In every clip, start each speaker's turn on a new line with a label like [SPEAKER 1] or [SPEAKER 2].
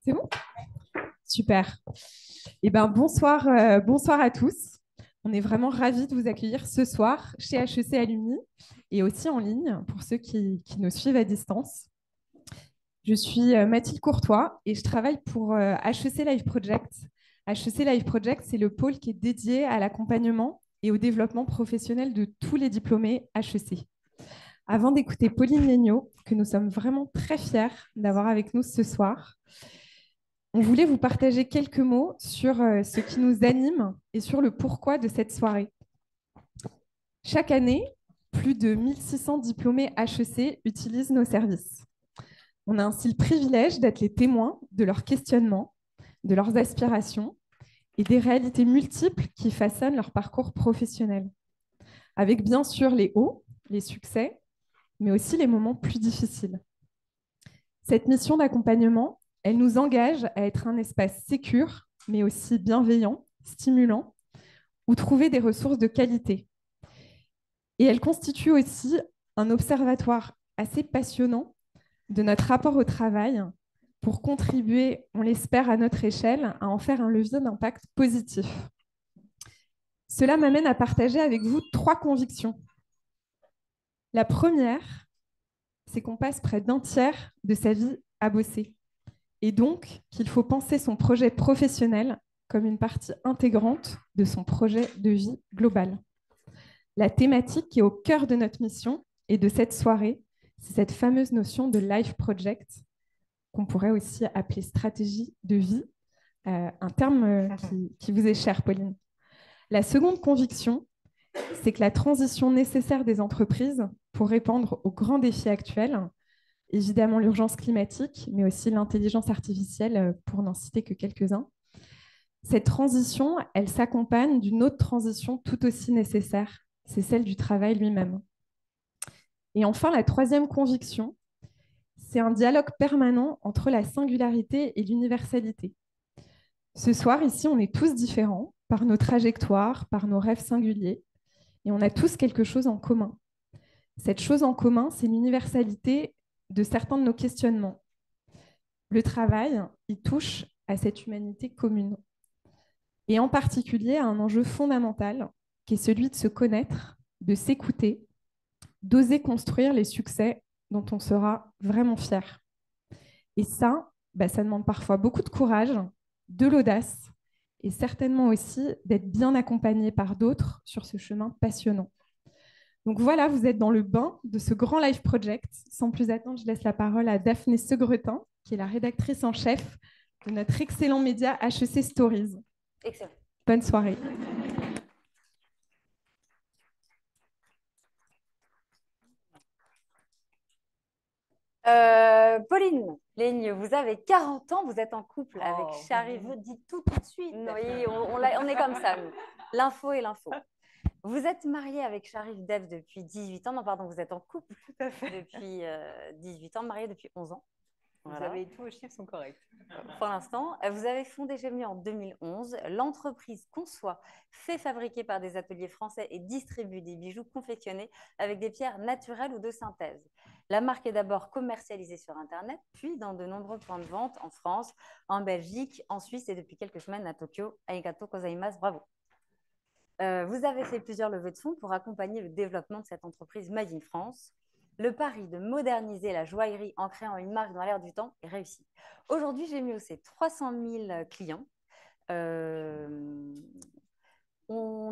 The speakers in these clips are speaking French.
[SPEAKER 1] C'est bon? Super. Bonsoir, bonsoir à tous. On est vraiment ravis de vous accueillir ce soir chez HEC Alumni et aussi en ligne pour ceux qui nous suivent à distance. Je suis Mathilde Courtois et je travaille pour HEC Live Project. HEC Live Project, c'est le pôle qui est dédié à l'accompagnement et au développement professionnel de tous les diplômés HEC. Avant d'écouter Pauline Legnaud, que nous sommes vraiment très fiers d'avoir avec nous ce soir, on voulait vous partager quelques mots sur ce qui nous anime et sur le pourquoi de cette soirée. Chaque année, plus de 1600 diplômés HEC utilisent nos services. On a ainsi le privilège d'être les témoins de leurs questionnements, de leurs aspirations et des réalités multiples qui façonnent leur parcours professionnel. Avec bien sûr les hauts, les succès, mais aussi les moments plus difficiles. Cette mission d'accompagnement, elle nous engage à être un espace sécure, mais aussi bienveillant, stimulant, où trouver des ressources de qualité. Et elle constitue aussi un observatoire assez passionnant de notre rapport au travail pour contribuer, on l'espère à notre échelle, à en faire un levier d'impact positif. Cela m'amène à partager avec vous 3 convictions. La première, c'est qu'on passe près d'un tiers de sa vie à bosser. Et donc qu'il faut penser son projet professionnel comme une partie intégrante de son projet de vie global. La thématique qui est au cœur de notre mission et de cette soirée, c'est cette fameuse notion de life project, qu'on pourrait aussi appeler stratégie de vie, un terme qui vous est cher, Pauline. La seconde conviction, c'est que la transition nécessaire des entreprises pour répondre aux grands défis actuels, évidemment l'urgence climatique, mais aussi l'intelligence artificielle, pour n'en citer que quelques-uns. Cette transition, elle s'accompagne d'une autre transition tout aussi nécessaire, c'est celle du travail lui-même. Et enfin, la troisième conviction, c'est un dialogue permanent entre la singularité et l'universalité. Ce soir, ici, on est tous différents par nos trajectoires, par nos rêves singuliers, et on a tous quelque chose en commun. Cette chose en commun, c'est l'universalité de certains de nos questionnements. Le travail, il touche à cette humanité commune, et en particulier à un enjeu fondamental qui est celui de se connaître, de s'écouter, d'oser construire les succès dont on sera vraiment fier. Et ça, ça demande parfois beaucoup de courage, de l'audace et certainement aussi d'être bien accompagné par d'autres sur ce chemin passionnant. Donc voilà, vous êtes dans le bain de ce grand live project. Sans plus attendre, je laisse la parole à Daphné Segretin, qui est la rédactrice en chef de notre excellent média HEC Stories.
[SPEAKER 2] Excellent.
[SPEAKER 1] Bonne soirée.
[SPEAKER 2] Pauline Lénieux, vous avez 40 ans, vous êtes en couple avec Sharif.
[SPEAKER 3] Vous dites tout de suite.
[SPEAKER 2] Oui, on est comme ça, nous. L'info est l'info. Vous êtes mariée avec Sharif Dev depuis 18 ans. Non, pardon, vous êtes en couple depuis 18 ans, mariée depuis 11 ans.
[SPEAKER 3] Voilà. Tous vos chiffres sont corrects.
[SPEAKER 2] Pour l'instant, vous avez fondé Gemio en 2011. L'entreprise conçoit, fait fabriquer par des ateliers français et distribue des bijoux confectionnés avec des pierres naturelles ou de synthèse. La marque est d'abord commercialisée sur Internet, puis dans de nombreux points de vente en France, en Belgique, en Suisse et depuis quelques semaines à Tokyo. Arigato gozaimasu, bravo. Vous avez fait plusieurs levées de fonds pour accompagner le développement de cette entreprise Made in France. Le pari de moderniser la joaillerie en créant une marque dans l'air du temps est réussi. Aujourd'hui, Gemio, c'est 300 000 clients. On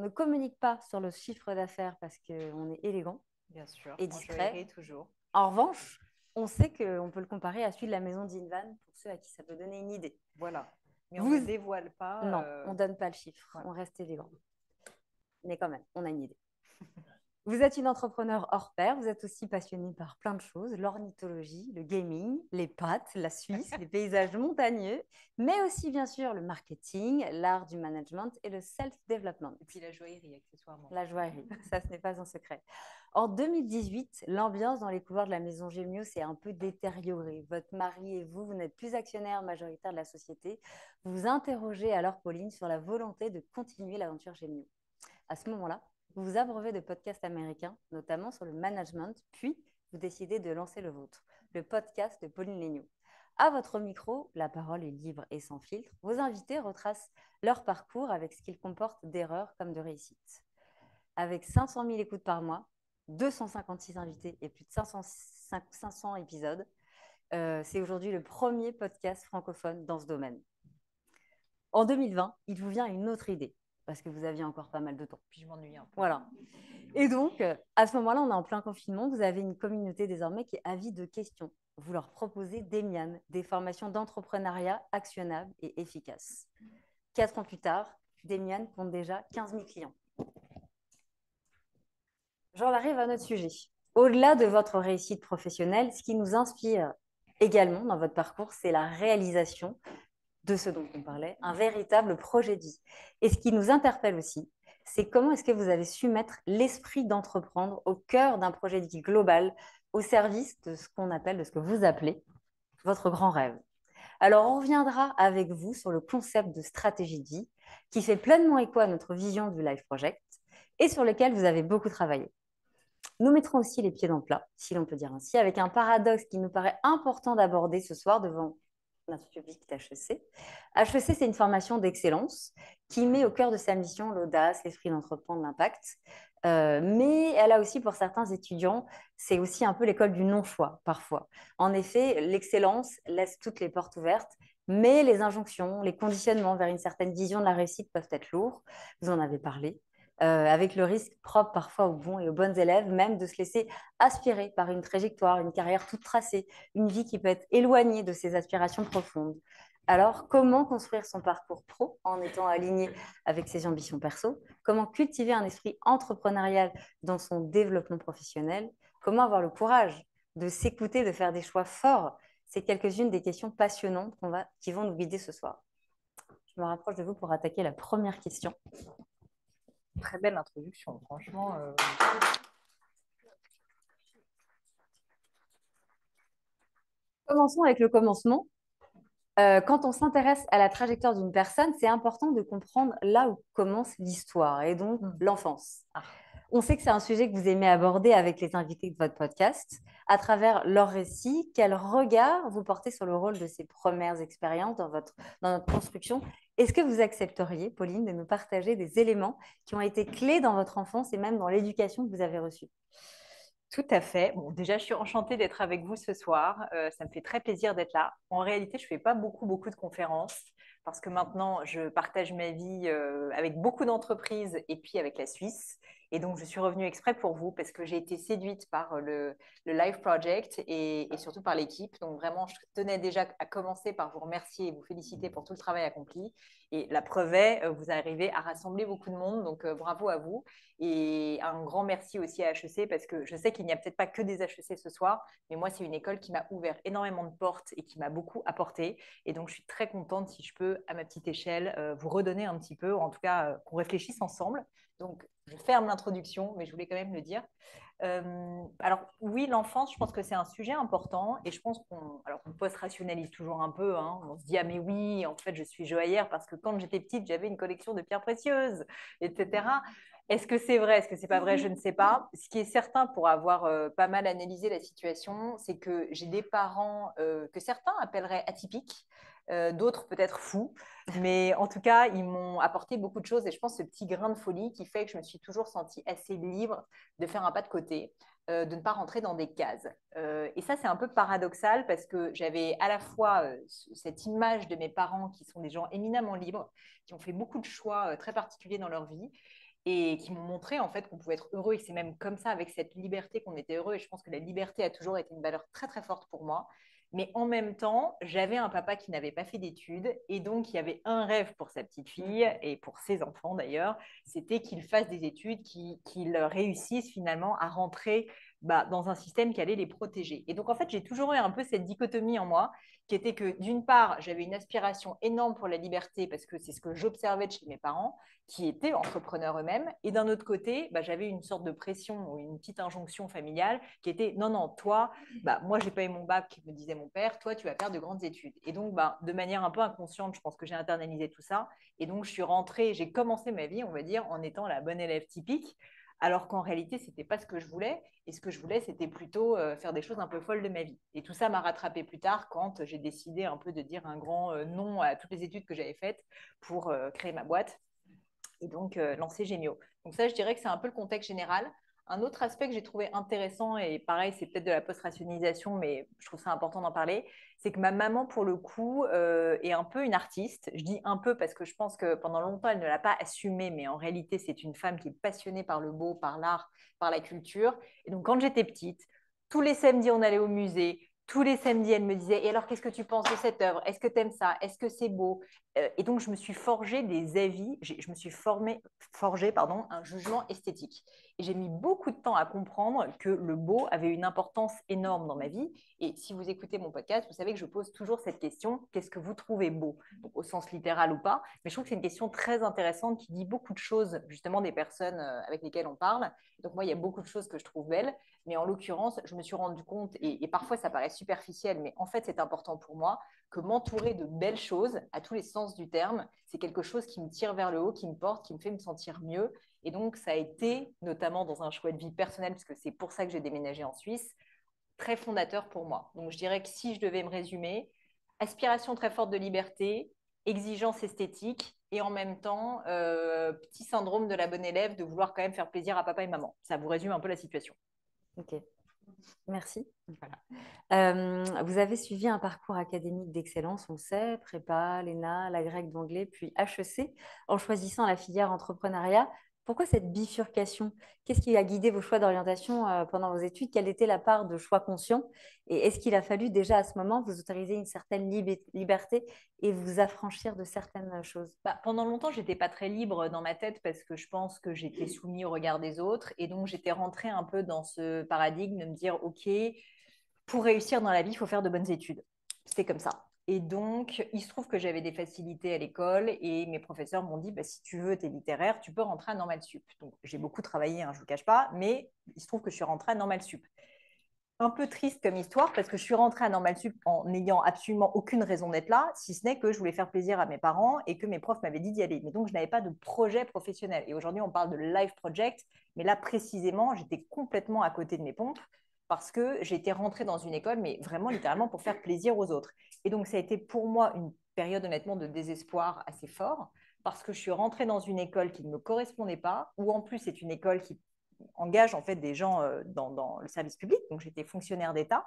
[SPEAKER 2] ne communique pas sur le chiffre d'affaires parce qu'on est élégant.
[SPEAKER 3] Bien sûr,
[SPEAKER 2] et discret.
[SPEAKER 3] Toujours.
[SPEAKER 2] En revanche, on sait qu'on peut le comparer à celui de la maison d'Invan pour ceux à qui ça peut donner une idée.
[SPEAKER 3] Voilà. Mais on ne dévoile pas.
[SPEAKER 2] Non, on ne donne pas le chiffre. Ouais. On reste élégant. Mais quand même, on a une idée. Vous êtes une entrepreneur hors pair, vous êtes aussi passionnée par plein de choses, l'ornithologie, le gaming, les pâtes, la Suisse, les paysages montagneux, mais aussi bien sûr le marketing, l'art du management et le self-development.
[SPEAKER 3] Et puis la joaillerie, accessoirement.
[SPEAKER 2] La joaillerie, ça ce n'est pas un secret. En 2018, l'ambiance dans les couloirs de la maison Gemio s'est un peu détériorée. Votre mari et vous n'êtes plus actionnaire majoritaire de la société. Vous vous interrogez alors, Pauline, sur la volonté de continuer l'aventure Gemio. À ce moment-là, vous vous abreuvez de podcasts américains, notamment sur le management, puis vous décidez de lancer le vôtre, le podcast de Pauline Legnaud. À votre micro, la parole est libre et sans filtre. Vos invités retracent leur parcours avec ce qu'il comporte d'erreurs comme de réussites. Avec 500 000 écoutes par mois, 256 invités et plus de 500 épisodes, c'est aujourd'hui le premier podcast francophone dans ce domaine. En 2020, il vous vient une autre idée, parce que vous aviez encore pas mal de temps.
[SPEAKER 3] Puis je m'ennuie un peu.
[SPEAKER 2] Voilà. Et donc, à ce moment-là, on est en plein confinement. Vous avez une communauté désormais qui est avide de questions. Vous leur proposez Demian, des formations d'entrepreneuriat actionnables et efficaces. 4 ans plus tard, Demian compte déjà 15 000 clients. J'en arrive à notre sujet. Au-delà de votre réussite professionnelle, ce qui nous inspire également dans votre parcours, c'est la réalisation de ce dont on parlait, un véritable projet de vie. Et ce qui nous interpelle aussi, c'est comment est-ce que vous avez su mettre l'esprit d'entreprendre au cœur d'un projet de vie global, au service de ce qu'on appelle, de ce que vous appelez votre grand rêve. Alors, on reviendra avec vous sur le concept de stratégie de vie qui fait pleinement écho à notre vision du Life Project et sur lequel vous avez beaucoup travaillé. Nous mettrons aussi les pieds dans le plat, si l'on peut dire ainsi, avec un paradoxe qui nous paraît important d'aborder ce soir devant notre public d'HEC. HEC, c'est une formation d'excellence qui met au cœur de sa mission l'audace, l'esprit d'entreprendre, l'impact. Mais elle a aussi, pour certains étudiants, c'est aussi un peu l'école du non-choix, parfois. En effet, l'excellence laisse toutes les portes ouvertes, mais les injonctions, les conditionnements vers une certaine vision de la réussite peuvent être lourds. Vous en avez parlé. Avec le risque propre parfois aux bons et aux bonnes élèves, même de se laisser aspirer par une trajectoire, une carrière toute tracée, une vie qui peut être éloignée de ses aspirations profondes. Alors, comment construire son parcours pro en étant aligné avec ses ambitions perso? Comment cultiver un esprit entrepreneurial dans son développement professionnel? Comment avoir le courage de s'écouter, de faire des choix forts? C'est quelques-unes des questions passionnantes qui vont nous guider ce soir. Je me rapproche de vous pour attaquer la première question.
[SPEAKER 3] Très belle introduction, franchement.
[SPEAKER 2] Commençons avec le commencement. Quand on s'intéresse à la trajectoire d'une personne, c'est important de comprendre là où commence l'histoire et donc l'enfance. On sait que c'est un sujet que vous aimez aborder avec les invités de votre podcast. À travers leurs récits, quel regard vous portez sur le rôle de ces premières expériences dans notre construction? Est-ce que vous accepteriez, Pauline, de nous partager des éléments qui ont été clés dans votre enfance et même dans l'éducation que vous avez reçue?
[SPEAKER 3] Tout à fait. Bon, déjà, je suis enchantée d'être avec vous ce soir. Ça me fait très plaisir d'être là. En réalité, je ne fais pas beaucoup de conférences parce que maintenant, je partage ma vie avec beaucoup d'entreprises et puis avec la Suisse. Et donc, je suis revenue exprès pour vous parce que j'ai été séduite par le Life Project et surtout par l'équipe. Donc, vraiment, je tenais déjà à commencer par vous remercier et vous féliciter pour tout le travail accompli. Et la preuve est, vous arrivez à rassembler beaucoup de monde. Donc, bravo à vous. Et un grand merci aussi à HEC parce que je sais qu'il n'y a peut-être pas que des HEC ce soir, mais moi, c'est une école qui m'a ouvert énormément de portes et qui m'a beaucoup apporté. Et donc, je suis très contente si je peux, à ma petite échelle, vous redonner un petit peu, ou en tout cas, qu'on réfléchisse ensemble. Donc, je ferme l'introduction, mais je voulais quand même le dire. Alors oui, l'enfance, je pense que c'est un sujet important et je pense on post-rationalise toujours un peu, hein. On se dit, ah mais oui, en fait, je suis joaillère parce que quand j'étais petite, j'avais une collection de pierres précieuses, etc. Est-ce que c'est vrai? Est-ce que c'est pas vrai? Je ne sais pas. Ce qui est certain pour avoir pas mal analysé la situation, c'est que j'ai des parents que certains appelleraient atypiques, d'autres peut-être fous, mais en tout cas, ils m'ont apporté beaucoup de choses et je pense ce petit grain de folie qui fait que je me suis toujours sentie assez libre de faire un pas de côté, de ne pas rentrer dans des cases. Et ça, c'est un peu paradoxal parce que j'avais à la fois cette image de mes parents qui sont des gens éminemment libres, qui ont fait beaucoup de choix très particuliers dans leur vie et qui m'ont montré en fait qu'on pouvait être heureux et que c'est même comme ça avec cette liberté qu'on était heureux et je pense que la liberté a toujours été une valeur très très forte pour moi. Mais en même temps, j'avais un papa qui n'avait pas fait d'études et donc il y avait un rêve pour sa petite fille et pour ses enfants d'ailleurs, c'était qu'il fasse des études, qu'il réussisse finalement à rentrer dans un système qui allait les protéger. Et donc en fait, j'ai toujours eu un peu cette dichotomie en moi qui était que d'une part, j'avais une aspiration énorme pour la liberté parce que c'est ce que j'observais de chez mes parents qui étaient entrepreneurs eux-mêmes. Et d'un autre côté, j'avais une sorte de pression ou une petite injonction familiale qui était non, non, toi, moi, j'ai pas eu mon bac, me disait mon père, toi, tu vas faire de grandes études. Et donc, de manière un peu inconsciente, je pense que j'ai internalisé tout ça. Et donc, je suis rentrée, j'ai commencé ma vie, on va dire, en étant la bonne élève typique, alors qu'en réalité, ce n'était pas ce que je voulais. Et ce que je voulais, c'était plutôt faire des choses un peu folles de ma vie. Et tout ça m'a rattrapé plus tard quand j'ai décidé un peu de dire un grand non à toutes les études que j'avais faites pour créer ma boîte et donc lancer Gémio. Donc ça, je dirais que c'est un peu le contexte général. Un autre aspect que j'ai trouvé intéressant, et pareil, c'est peut-être de la post-rationalisation, mais je trouve ça important d'en parler, c'est que ma maman, pour le coup, est un peu une artiste. Je dis un peu parce que je pense que pendant longtemps, elle ne l'a pas assumé, mais en réalité, c'est une femme qui est passionnée par le beau, par l'art, par la culture. Et donc, quand j'étais petite, tous les samedis, on allait au musée. Tous les samedis, elle me disait, et alors, qu'est-ce que tu penses de cette œuvre? Est-ce que tu aimes ça? Est-ce que c'est beau? Et donc, je me suis forgé des avis, je me suis forgé un jugement esthétique. Et j'ai mis beaucoup de temps à comprendre que le beau avait une importance énorme dans ma vie. Et si vous écoutez mon podcast, vous savez que je pose toujours cette question, qu'est-ce que vous trouvez beau? Donc, au sens littéral ou pas. Mais je trouve que c'est une question très intéressante qui dit beaucoup de choses, justement, des personnes avec lesquelles on parle. Donc, moi, il y a beaucoup de choses que je trouve belles. Mais en l'occurrence, je me suis rendu compte, et parfois ça paraît superficiel, mais en fait, c'est important pour moi, que m'entourer de belles choses, à tous les sens du terme, c'est quelque chose qui me tire vers le haut, qui me porte, qui me fait me sentir mieux. Et donc, ça a été, notamment dans un choix de vie personnel, puisque c'est pour ça que j'ai déménagé en Suisse, très fondateur pour moi. Donc, je dirais que si je devais me résumer, aspiration très forte de liberté, exigence esthétique et en même temps, petit syndrome de la bonne élève de vouloir quand même faire plaisir à papa et maman. Ça vous résume un peu la situation.
[SPEAKER 2] Ok, merci. Voilà. Vous avez suivi un parcours académique d'excellence, on sait, prépa, l'ENA, la grecque d'anglais, puis HEC, en choisissant la filière entrepreneuriat. Pourquoi cette bifurcation? Qu'est-ce qui a guidé vos choix d'orientation pendant vos études? Quelle était la part de choix conscient? Et est-ce qu'il a fallu déjà à ce moment vous autoriser une certaine liberté et vous affranchir de certaines choses?
[SPEAKER 3] Pendant longtemps, j'étais pas très libre dans ma tête parce que je pense que j'étais soumise au regard des autres. Et donc, j'étais rentrée un peu dans ce paradigme de me dire, OK, pour réussir dans la vie, il faut faire de bonnes études. C'était comme ça. Et donc, il se trouve que j'avais des facilités à l'école et mes professeurs m'ont dit, si tu veux, tu es littéraire, tu peux rentrer à Normal Sup. Donc, j'ai beaucoup travaillé, hein, je ne vous cache pas, mais il se trouve que je suis rentrée à Normal Sup. Un peu triste comme histoire parce que je suis rentrée à Normal Sup en n'ayant absolument aucune raison d'être là, si ce n'est que je voulais faire plaisir à mes parents et que mes profs m'avaient dit d'y aller. Mais donc, je n'avais pas de projet professionnel. Et aujourd'hui, on parle de life project, mais là, précisément, j'étais complètement à côté de mes pompes parce que j'étais rentrée dans une école, mais vraiment littéralement pour faire plaisir aux autres. Et donc, ça a été pour moi une période honnêtement de désespoir assez fort parce que je suis rentrée dans une école qui ne me correspondait pas, ou en plus, c'est une école qui engage en fait des gens dans le service public. Donc, j'étais fonctionnaire d'État.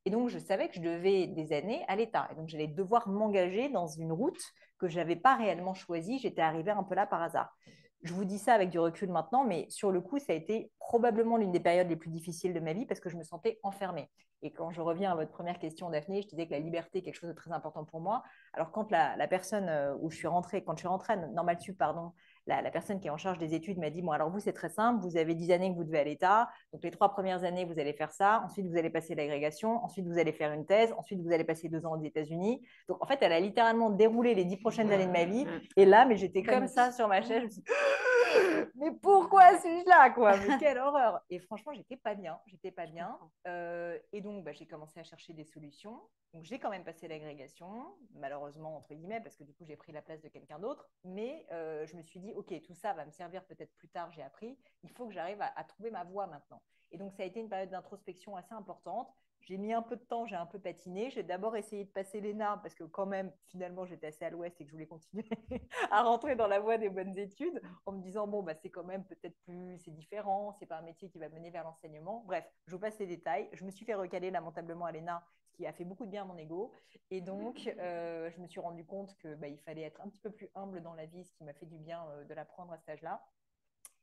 [SPEAKER 3] Et donc, je savais que je devais des années à l'État. Et donc, j'allais devoir m'engager dans une route que je n'avais pas réellement choisie. J'étais arrivée un peu là par hasard. Je vous dis ça avec du recul maintenant, mais sur le coup, ça a été probablement l'une des périodes les plus difficiles de ma vie parce que je me sentais enfermée. Et quand je reviens à votre première question, Daphné, je disais que la liberté est quelque chose de très important pour moi. Alors, quand la personne où je suis rentrée, quand je suis rentrée à Normal Sup, pardon, la personne qui est en charge des études m'a dit, bon, alors vous, c'est très simple, vous avez 10 années que vous devez à l'État, donc les 3 premières années, vous allez faire ça, ensuite, vous allez passer l'agrégation, ensuite, vous allez faire une thèse, ensuite, vous allez passer 2 ans aux États-Unis. Donc, en fait, elle a littéralement déroulé les 10 prochaines années de ma vie, et là, mais j'étais comme ça sur ma chaise, je me suis dit, mais pourquoi suis-je là, quoi? Mais quelle horreur! Et franchement, j'étais pas bien, j'étais pas bien. Et donc, j'ai commencé à chercher des solutions. Donc, j'ai quand même passé l'agrégation, malheureusement, entre guillemets, parce que du coup, j'ai pris la place de quelqu'un d'autre. Mais je me suis dit, OK, tout ça va me servir peut-être plus tard, j'ai appris. Il faut que j'arrive à trouver ma voie maintenant. Et donc, ça a été une période d'introspection assez importante. J'ai mis un peu de temps, j'ai un peu patiné. J'ai d'abord essayé de passer l'ENA parce que quand même, finalement, j'étais assez à l'ouest et que je voulais continuer à rentrer dans la voie des bonnes études en me disant, bon, c'est quand même peut-être plus, c'est différent, c'est pas un métier qui va mener vers l'enseignement. Bref, je vous passe les détails. Je me suis fait recaler lamentablement à l'ENA, ce qui a fait beaucoup de bien à mon ego. Et donc, je me suis rendu compte qu'il fallait être un petit peu plus humble dans la vie, ce qui m'a fait du bien de l'apprendre à cet âge-là.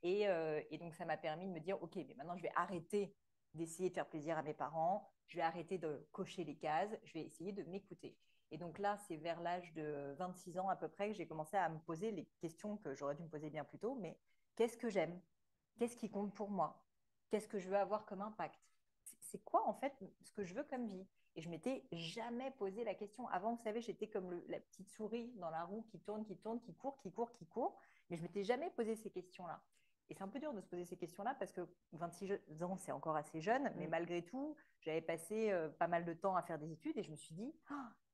[SPEAKER 3] Et donc, ça m'a permis de me dire, OK, mais maintenant, je vais arrêter d'essayer de faire plaisir à mes parents, je vais arrêter de cocher les cases, je vais essayer de m'écouter. Et donc là, c'est vers l'âge de 26 ans à peu près que j'ai commencé à me poser les questions que j'aurais dû me poser bien plus tôt, mais qu'est-ce que j'aime? Qu'est-ce qui compte pour moi? Qu'est-ce que je veux avoir comme impact? C'est quoi en fait ce que je veux comme vie? Et je m'étais jamais posé la question. Avant, vous savez, j'étais comme la petite souris dans la roue qui tourne, qui tourne, qui court, qui court, qui court. Mais je m'étais jamais posé ces questions-là. Et c'est un peu dur de se poser ces questions-là parce que 26 ans, c'est encore assez jeune, mais malgré tout, j'avais passé pas mal de temps à faire des études et je me suis dit,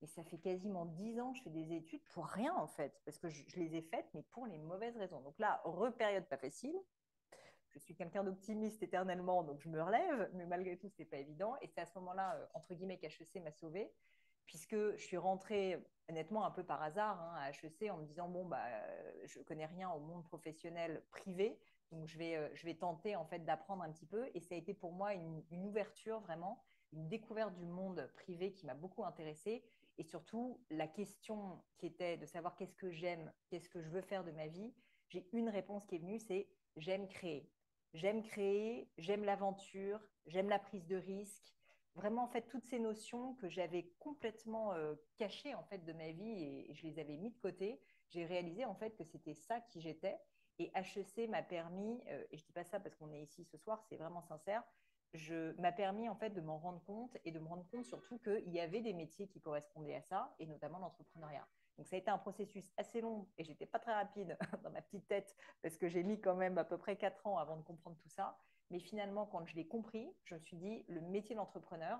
[SPEAKER 3] et ça fait quasiment 10 ans que je fais des études pour rien en fait, parce que je les ai faites, mais pour les mauvaises raisons. Donc là, repériode pas facile. je suis quelqu'un d'optimiste éternellement, donc je me relève, mais malgré tout, ce n'est pas évident. Et c'est à ce moment-là, entre guillemets, qu'HEC m'a sauvée, puisque je suis rentrée honnêtement un peu par hasard à HEC en me disant, bon, je ne connais rien au monde professionnel privé, donc je vais tenter en fait d'apprendre un petit peu. Et ça a été pour moi une ouverture vraiment, une découverte du monde privé qui m'a beaucoup intéressée. Et surtout, la question qui était de savoir qu'est-ce que j'aime, qu'est-ce que je veux faire de ma vie, j'ai une réponse qui est venue, c'est j'aime créer. J'aime créer, j'aime l'aventure, j'aime la prise de risque. Vraiment, en fait, toutes ces notions que j'avais complètement cachées en fait de ma vie et je les avais mis de côté, j'ai réalisé en fait que c'était ça qui j'étais. Et HEC m'a permis, et je ne dis pas ça parce qu'on est ici ce soir, c'est vraiment sincère, m'a permis en fait de m'en rendre compte et de me rendre compte surtout qu'il y avait des métiers qui correspondaient à ça et notamment l'entrepreneuriat. Donc ça a été un processus assez long et j'étais pas très rapide dans ma petite tête parce que j'ai mis quand même à peu près 4 ans avant de comprendre tout ça. Mais finalement, quand je l'ai compris, je me suis dit, le métier d'entrepreneur,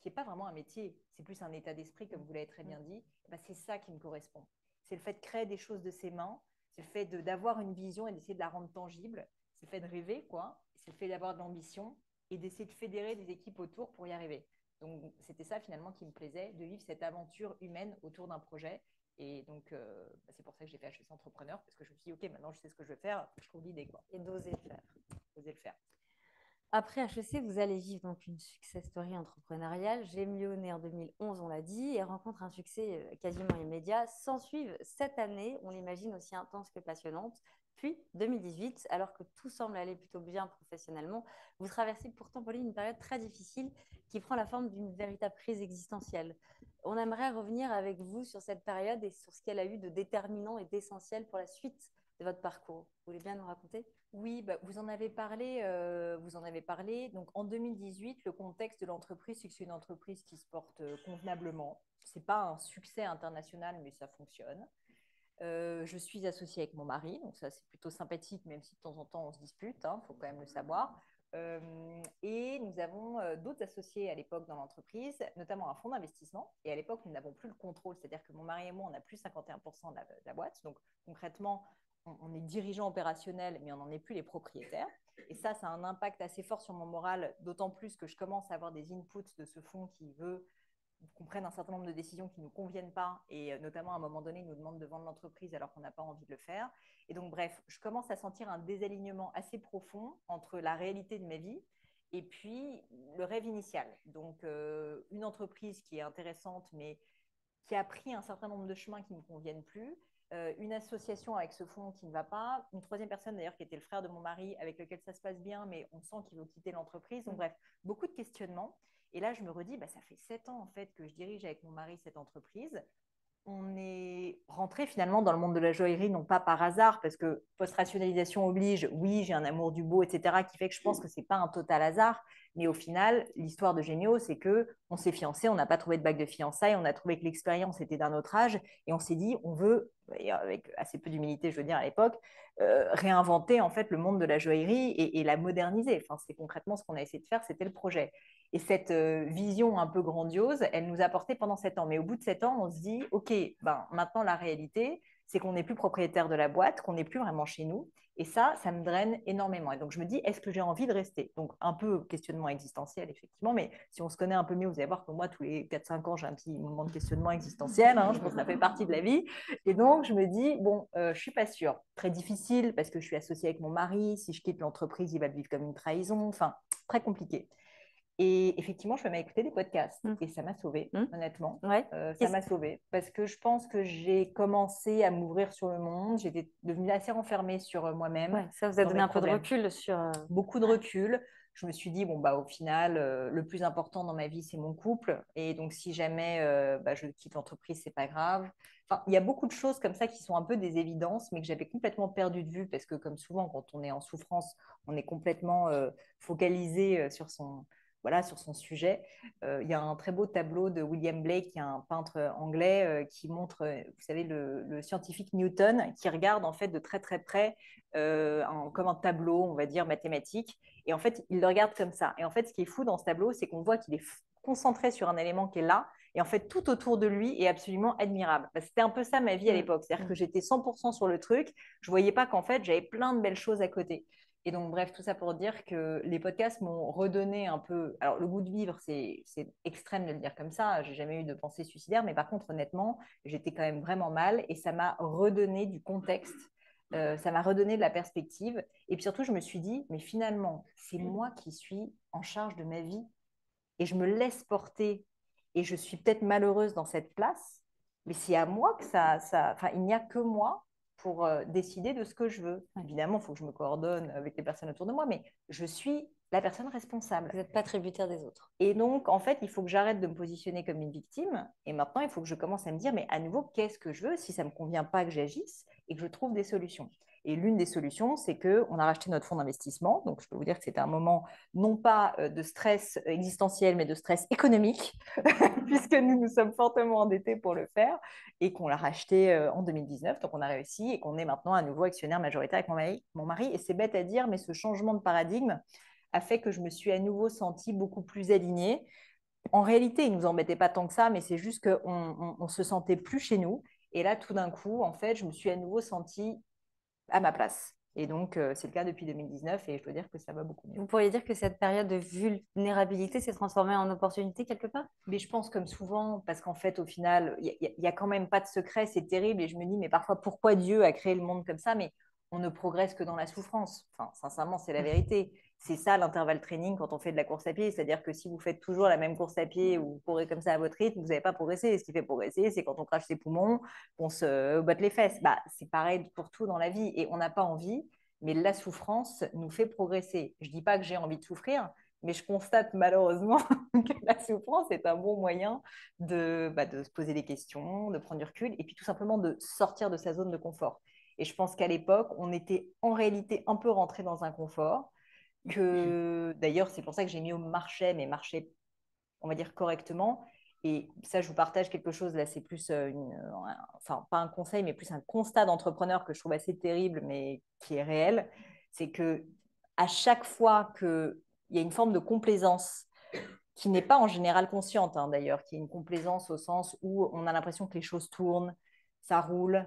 [SPEAKER 3] qui n'est pas vraiment un métier, c'est plus un état d'esprit, comme vous l'avez très bien dit, c'est ça qui me correspond. C'est le fait de créer des choses de ses mains, c'est le fait d'avoir une vision et d'essayer de la rendre tangible, c'est le fait de rêver, quoi. C'est le fait d'avoir de l'ambition et d'essayer de fédérer des équipes autour pour y arriver. Donc, c'était ça finalement qui me plaisait, de vivre cette aventure humaine autour d'un projet. Et donc, c'est pour ça que j'ai fait HEC Entrepreneur, parce que je me suis dit, OK, maintenant je sais ce que je veux faire, je trouve l'idée, quoi.
[SPEAKER 2] Et d'oser le faire.
[SPEAKER 3] Oser le faire.
[SPEAKER 2] Après HEC, vous allez vivre donc une success story entrepreneuriale. J'aime Lyonnais en 2011, on l'a dit, et rencontre un succès quasiment immédiat. S'ensuivent cette année, on l'imagine aussi intense que passionnante. Puis 2018, alors que tout semble aller plutôt bien professionnellement, vous traversez pourtant, Pauline, une période très difficile qui prend la forme d'une véritable crise existentielle. On aimerait revenir avec vous sur cette période et sur ce qu'elle a eu de déterminant et d'essentiel pour la suite de votre parcours. Vous voulez bien nous raconter ?
[SPEAKER 3] Oui, vous en avez parlé. Donc, en 2018, le contexte de l'entreprise, c'est que c'est une entreprise qui se porte convenablement. Ce n'est pas un succès international, mais ça fonctionne. Je suis associée avec mon mari, donc ça, c'est plutôt sympathique, même si de temps en temps, on se dispute, il faut quand même le savoir. Et nous avons d'autres associés à l'époque dans l'entreprise, notamment un fonds d'investissement. Et à l'époque, nous n'avons plus le contrôle, c'est-à-dire que mon mari et moi, on a plus 51% de la boîte. Donc, concrètement, on est dirigeant opérationnel, mais on n'en est plus les propriétaires. Et ça a un impact assez fort sur mon moral, d'autant plus que je commence à avoir des inputs de ce fonds qui veut qu'on prenne un certain nombre de décisions qui ne nous conviennent pas et notamment à un moment donné, il nous demande de vendre l'entreprise alors qu'on n'a pas envie de le faire. Et donc, bref, je commence à sentir un désalignement assez profond entre la réalité de ma vie et puis le rêve initial. Donc, une entreprise qui est intéressante, mais qui a pris un certain nombre de chemins qui ne me conviennent plus, une association avec ce fonds qui ne va pas, une troisième personne d'ailleurs qui était le frère de mon mari avec lequel ça se passe bien, mais on sent qu'il veut quitter l'entreprise. Donc bref, beaucoup de questionnements. Et là, je me redis, ça fait 7 ans en fait que je dirige avec mon mari cette entreprise. On est rentré finalement dans le monde de la joaillerie, non pas par hasard, parce que post-rationalisation oblige, oui, j'ai un amour du beau, etc., qui fait que je pense que ce n'est pas un total hasard. Mais au final, l'histoire de Gémio, c'est qu'on s'est fiancés, on n'a pas trouvé de bague de fiançailles, on a trouvé que l'expérience était d'un autre âge, et on s'est dit, on veut, avec assez peu d'humilité, je veux dire, à l'époque, réinventer en fait le monde de la joaillerie et la moderniser. Enfin, c'est concrètement ce qu'on a essayé de faire, c'était le projet. Et cette vision un peu grandiose, elle nous a porté pendant 7 ans. Mais au bout de 7 ans, on se dit, OK, maintenant la réalité, c'est qu'on n'est plus propriétaire de la boîte, qu'on n'est plus vraiment chez nous. Et ça me draine énormément. Et donc, je me dis, est-ce que j'ai envie de rester? Donc, un peu questionnement existentiel, effectivement. Mais si on se connaît un peu mieux, vous allez voir que moi, tous les 4-5 ans, j'ai un petit moment de questionnement existentiel. Je pense que ça fait partie de la vie. Et donc, je me dis, bon, je ne suis pas sûre. Très difficile parce que je suis associée avec mon mari. Si je quitte l'entreprise, il va le vivre comme une trahison. Enfin, très compliqué. Et effectivement, je me mets à écouter des podcasts et ça m'a sauvée, honnêtement.
[SPEAKER 2] Ouais.
[SPEAKER 3] Ça m'a sauvée parce que je pense que j'ai commencé à m'ouvrir sur le monde. J'étais devenue assez renfermée sur moi-même.
[SPEAKER 2] Ouais, ça vous a donné un peu de recul sur…
[SPEAKER 3] Beaucoup de recul. Je me suis dit, bon, au final, le plus important dans ma vie, c'est mon couple. Et donc, si jamais je quitte l'entreprise, c'est pas grave. Enfin, il y a beaucoup de choses comme ça qui sont un peu des évidences, mais que j'avais complètement perdu de vue parce que, comme souvent, quand on est en souffrance, on est complètement focalisé sur son sujet. Il y a un très beau tableau de William Blake, qui est un peintre anglais, qui montre, vous savez, le scientifique Newton, qui regarde en fait de très très près, comme un tableau, on va dire, mathématique. Et en fait, il le regarde comme ça. Et en fait, ce qui est fou dans ce tableau, c'est qu'on voit qu'il est concentré sur un élément qui est là. Et en fait, tout autour de lui est absolument admirable. C'était un peu ça ma vie à l'époque. C'est-à-dire que j'étais 100% sur le truc. Je ne voyais pas qu'en fait, j'avais plein de belles choses à côté. Et donc, bref, tout ça pour dire que les podcasts m'ont redonné un peu. Alors, le goût de vivre, c'est extrême de le dire comme ça. J'ai jamais eu de pensée suicidaire, mais par contre, honnêtement, j'étais quand même vraiment mal et ça m'a redonné du contexte. Ça m'a redonné de la perspective. Et puis surtout, je me suis dit, mais finalement, c'est moi qui suis en charge de ma vie et je me laisse porter et je suis peut-être malheureuse dans cette place, mais c'est à moi que enfin, il n'y a que moi pour décider de ce que je veux. Évidemment, il faut que je me coordonne avec les personnes autour de moi, mais je suis la personne responsable.
[SPEAKER 2] Vous n'êtes pas tributaire des autres.
[SPEAKER 3] Et donc, en fait, il faut que j'arrête de me positionner comme une victime. Et maintenant, il faut que je commence à me dire, mais à nouveau, qu'est-ce que je veux si ça ne me convient pas que j'agisse et que je trouve des solutions. Et l'une des solutions, c'est qu'on a racheté notre fonds d'investissement. Donc, je peux vous dire que c'était un moment non pas de stress existentiel, mais de stress économique, puisque nous nous sommes fortement endettés pour le faire et qu'on l'a racheté en 2019. Donc, on a réussi et qu'on est maintenant à nouveau actionnaire majoritaire avec mon mari. Et c'est bête à dire, mais ce changement de paradigme a fait que je me suis à nouveau sentie beaucoup plus alignée. En réalité, il ne nous embêtait pas tant que ça, mais c'est juste qu'on se sentait plus chez nous. Et là, tout d'un coup, en fait, je me suis à nouveau sentie à ma place. Et donc, c'est le cas depuis 2019 et je dois dire que ça va beaucoup mieux.
[SPEAKER 2] Vous pourriez dire que cette période de vulnérabilité s'est transformée en opportunité quelque part?
[SPEAKER 3] Mais je pense comme souvent, parce qu'en fait, au final, il n'y a quand même pas de secret, c'est terrible. Et je me dis, mais parfois, pourquoi Dieu a créé le monde comme ça? Mais on ne progresse que dans la souffrance. Enfin, sincèrement, c'est la vérité. C'est ça l'intervalle training quand on fait de la course à pied. C'est-à-dire que si vous faites toujours la même course à pied ou vous courez comme ça à votre rythme, vous n'avez pas progressé. Et ce qui fait progresser, c'est quand on crache ses poumons, qu'on se botte les fesses. Bah, c'est pareil pour tout dans la vie. Et on n'a pas envie, mais la souffrance nous fait progresser. Je ne dis pas que j'ai envie de souffrir, mais je constate malheureusement que la souffrance est un bon moyen de se poser des questions, de prendre du recul et puis tout simplement de sortir de sa zone de confort. Et je pense qu'à l'époque, on était en réalité un peu rentré dans un confort que d'ailleurs, c'est pour ça que j'ai mis au marché, mais marché, on va dire correctement. Et ça, je vous partage quelque chose, là, c'est plus, enfin, pas un conseil, mais plus un constat d'entrepreneur que je trouve assez terrible, mais qui est réel. C'est que à chaque fois qu'il y a une forme de complaisance, qui n'est pas en général consciente, hein, d'ailleurs, qui est une complaisance au sens où on a l'impression que les choses tournent, ça roule,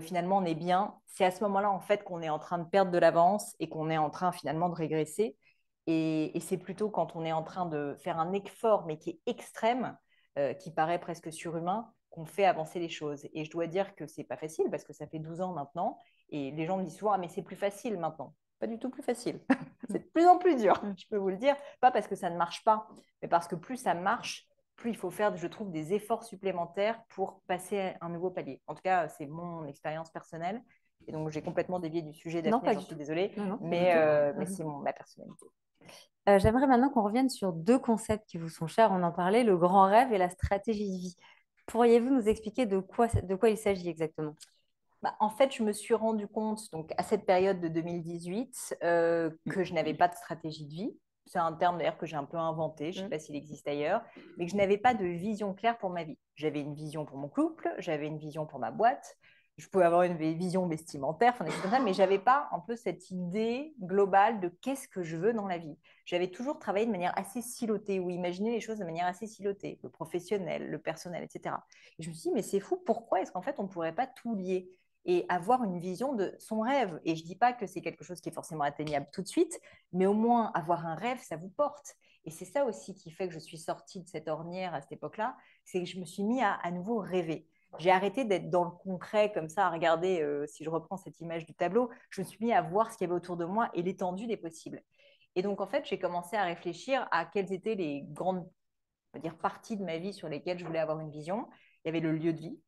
[SPEAKER 3] finalement on est bien. C'est à ce moment-là en fait qu'on est en train de perdre de l'avance et qu'on est en train finalement de régresser. Et c'est plutôt quand on est en train de faire un effort, mais qui est extrême, qui paraît presque surhumain, qu'on fait avancer les choses. Et je dois dire que c'est pas facile parce que ça fait 12 ans maintenant. Et les gens me disent souvent, ah, mais c'est plus facile maintenant. Pas du tout plus facile. C'est de plus en plus dur, je peux vous le dire. Pas parce que ça ne marche pas, mais parce que plus ça marche, plus il faut faire, je trouve, des efforts supplémentaires pour passer un nouveau palier. En tout cas, c'est mon expérience personnelle. Et donc, j'ai complètement dévié du sujet d'Aphné, j'en suis désolée.
[SPEAKER 2] Non,
[SPEAKER 3] mais c'est ma personnalité.
[SPEAKER 2] J'aimerais maintenant qu'on revienne sur deux concepts qui vous sont chers. On en parlait, le grand rêve et la stratégie de vie. Pourriez-vous nous expliquer de quoi il s'agit exactement?
[SPEAKER 3] En fait, je me suis rendu compte, donc, à cette période de 2018, que je n'avais pas de stratégie de vie. C'est un terme d'ailleurs que j'ai un peu inventé, je ne sais pas s'il existe ailleurs, mais que je n'avais pas de vision claire pour ma vie. J'avais une vision pour mon couple, j'avais une vision pour ma boîte, je pouvais avoir une vision vestimentaire, enfin, des choses comme ça, mais je n'avais pas un peu cette idée globale de qu'est-ce que je veux dans la vie. J'avais toujours travaillé de manière assez silotée ou imaginé les choses de manière assez silotée, le professionnel, le personnel, etc. Et je me suis dit, mais c'est fou, pourquoi est-ce qu'en fait on ne pourrait pas tout lier et avoir une vision de son rêve. Et je ne dis pas que c'est quelque chose qui est forcément atteignable tout de suite, mais au moins avoir un rêve, ça vous porte. Et c'est ça aussi qui fait que je suis sortie de cette ornière à cette époque-là, c'est que je me suis mis à nouveau rêver. J'ai arrêté d'être dans le concret comme ça, à regarder, si je reprends cette image du tableau, je me suis mis à voir ce qu'il y avait autour de moi et l'étendue des possibles. Et donc, en fait, j'ai commencé à réfléchir à quelles étaient les grandes, on va dire, parties de ma vie sur lesquelles je voulais avoir une vision. Il y avait le lieu de vie,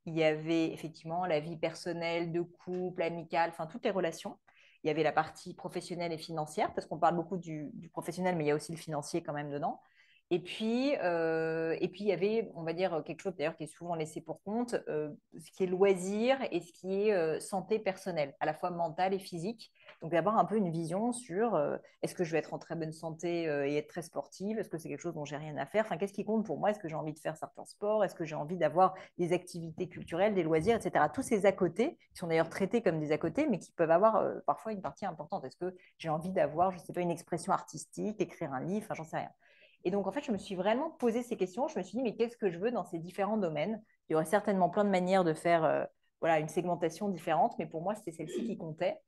[SPEAKER 3] il y avait effectivement la vie personnelle, de couple, amicale, enfin toutes les relations. Il y avait la partie professionnelle et financière, parce qu'on parle beaucoup du professionnel, mais il y a aussi le financier quand même dedans. Et puis, il y avait, on va dire, quelque chose d'ailleurs qui est souvent laissé pour compte, ce qui est loisir et ce qui est santé personnelle, à la fois mentale et physique. Donc, d'avoir un peu une vision sur est-ce que je vais être en très bonne santé et être très sportive? Est-ce que c'est quelque chose dont j'ai rien à faire? Enfin, qu'est-ce qui compte pour moi? Est-ce que j'ai envie de faire certains sports? Est-ce que j'ai envie d'avoir des activités culturelles, des loisirs, etc. Tous ces à-côté, qui sont d'ailleurs traités comme des à-côté, mais qui peuvent avoir parfois une partie importante. Est-ce que j'ai envie d'avoir, je ne sais pas, une expression artistique, écrire un livre? Enfin, j'en sais rien. Et donc, en fait, je me suis vraiment posé ces questions. Je me suis dit, mais qu'est-ce que je veux dans ces différents domaines? Il y aurait certainement plein de manières de faire voilà, une segmentation différente, mais pour moi, c'était celle-ci qui comptait.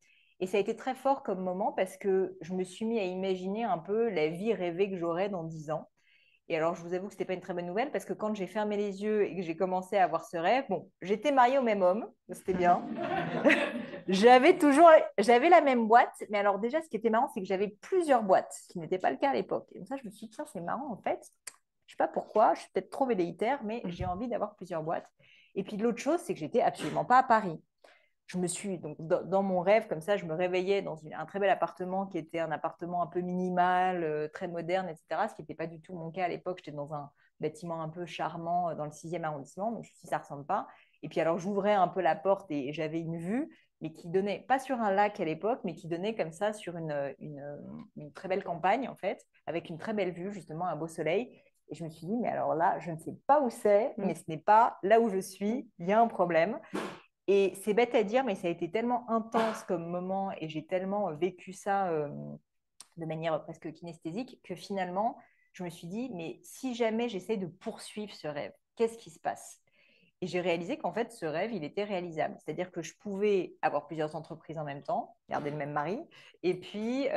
[SPEAKER 3] Et ça a été très fort comme moment parce que je me suis mis à imaginer un peu la vie rêvée que j'aurais dans 10 ans. Et alors, je vous avoue que ce n'était pas une très bonne nouvelle parce que quand j'ai fermé les yeux et que j'ai commencé à avoir ce rêve, bon, j'étais mariée au même homme, c'était bien. J'avais la même boîte, mais alors déjà, ce qui était marrant, c'est que j'avais plusieurs boîtes, ce qui n'était pas le cas à l'époque. Et donc ça, je me suis dit, tiens, c'est marrant en fait. Je ne sais pas pourquoi, je suis peut-être trop velléitaire, mais j'ai envie d'avoir plusieurs boîtes. Et puis l'autre chose, c'est que j'étais absolument pas à Paris. Je me suis donc dans mon rêve comme ça, je me réveillais dans un très bel appartement qui était un appartement un peu minimal, très moderne, etc. Ce qui n'était pas du tout mon cas à l'époque. J'étais dans un bâtiment un peu charmant dans le 6e arrondissement, donc je me suis dit ça ressemble pas. Et puis alors j'ouvrais un peu la porte et j'avais une vue, mais qui donnait pas sur un lac à l'époque, mais qui donnait comme ça sur une très belle campagne en fait, avec une très belle vue justement, un beau soleil. Et je me suis dit, mais alors là, je ne sais pas où c'est, mais ce n'est pas là où je suis, il y a un problème. Et c'est bête à dire, mais ça a été tellement intense comme moment et j'ai tellement vécu ça de manière presque kinesthésique que finalement, je me suis dit, mais si jamais j'essaie de poursuivre ce rêve, qu'est-ce qui se passe? Et j'ai réalisé qu'en fait, ce rêve, il était réalisable. C'est-à-dire que je pouvais avoir plusieurs entreprises en même temps, garder le même mari, et puis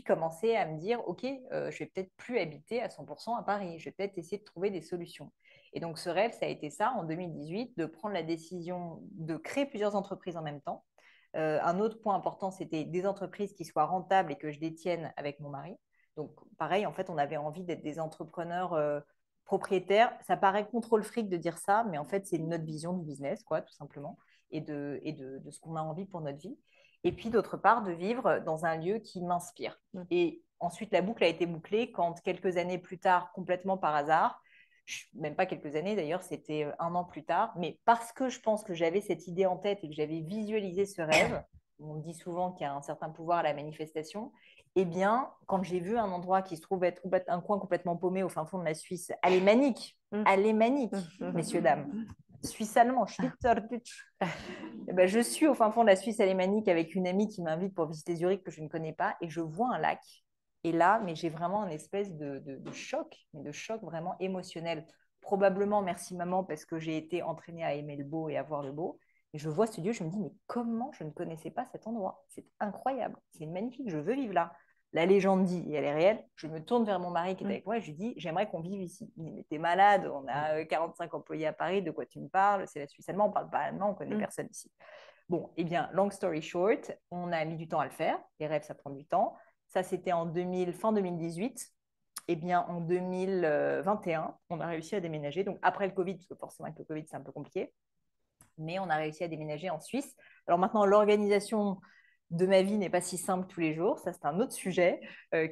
[SPEAKER 3] commencer à me dire, OK, je vais peut-être plus habiter à 100% à Paris, je vais peut-être essayer de trouver des solutions. Et donc, ce rêve, ça a été ça, en 2018, de prendre la décision de créer plusieurs entreprises en même temps. Un autre point important, c'était des entreprises qui soient rentables et que je détienne avec mon mari. Donc, pareil, en fait, on avait envie d'être des entrepreneurs propriétaires. Ça paraît contre le fric de dire ça, mais en fait, c'est notre vision du business, quoi, tout simplement, et de ce qu'on a envie pour notre vie. Et puis, d'autre part, de vivre dans un lieu qui m'inspire. Et ensuite, la boucle a été bouclée quand, quelques années plus tard, complètement par hasard, même pas quelques années d'ailleurs, c'était un an plus tard, mais parce que je pense que j'avais cette idée en tête et que j'avais visualisé ce rêve, on dit souvent qu'il y a un certain pouvoir à la manifestation, eh bien, quand j'ai vu un endroit qui se trouve être un coin complètement paumé au fin fond de la Suisse, alémanique, messieurs, dames, Suisse allemand, Schweizerdeutsch. Eh ben, je suis au fin fond de la Suisse alémanique avec une amie qui m'invite pour visiter Zurich que je ne connais pas et je vois un lac. Et là, mais j'ai vraiment une espèce de choc, mais de choc vraiment émotionnel. Probablement, merci maman, parce que j'ai été entraînée à aimer le beau et à voir le beau. Et je vois ce lieu, je me dis, mais comment je ne connaissais pas cet endroit? C'est incroyable, c'est magnifique, je veux vivre là. La légende dit, et elle est réelle, je me tourne vers mon mari qui est avec moi et je lui dis, j'aimerais qu'on vive ici. Il me dit, mais t'es malade, on a 45 employés à Paris, de quoi tu me parles? C'est la Suisse allemande, on ne parle pas allemand, on ne connaît personne ici. Bon, eh bien, long story short, on a mis du temps à le faire. Les rêves, ça prend du temps. Ça, c'était fin 2018. Eh bien, en 2021, on a réussi à déménager. Donc, après le Covid, parce que forcément, avec le Covid, c'est un peu compliqué. Mais on a réussi à déménager en Suisse. Alors maintenant, l'organisation de ma vie n'est pas si simple tous les jours. Ça, c'est un autre sujet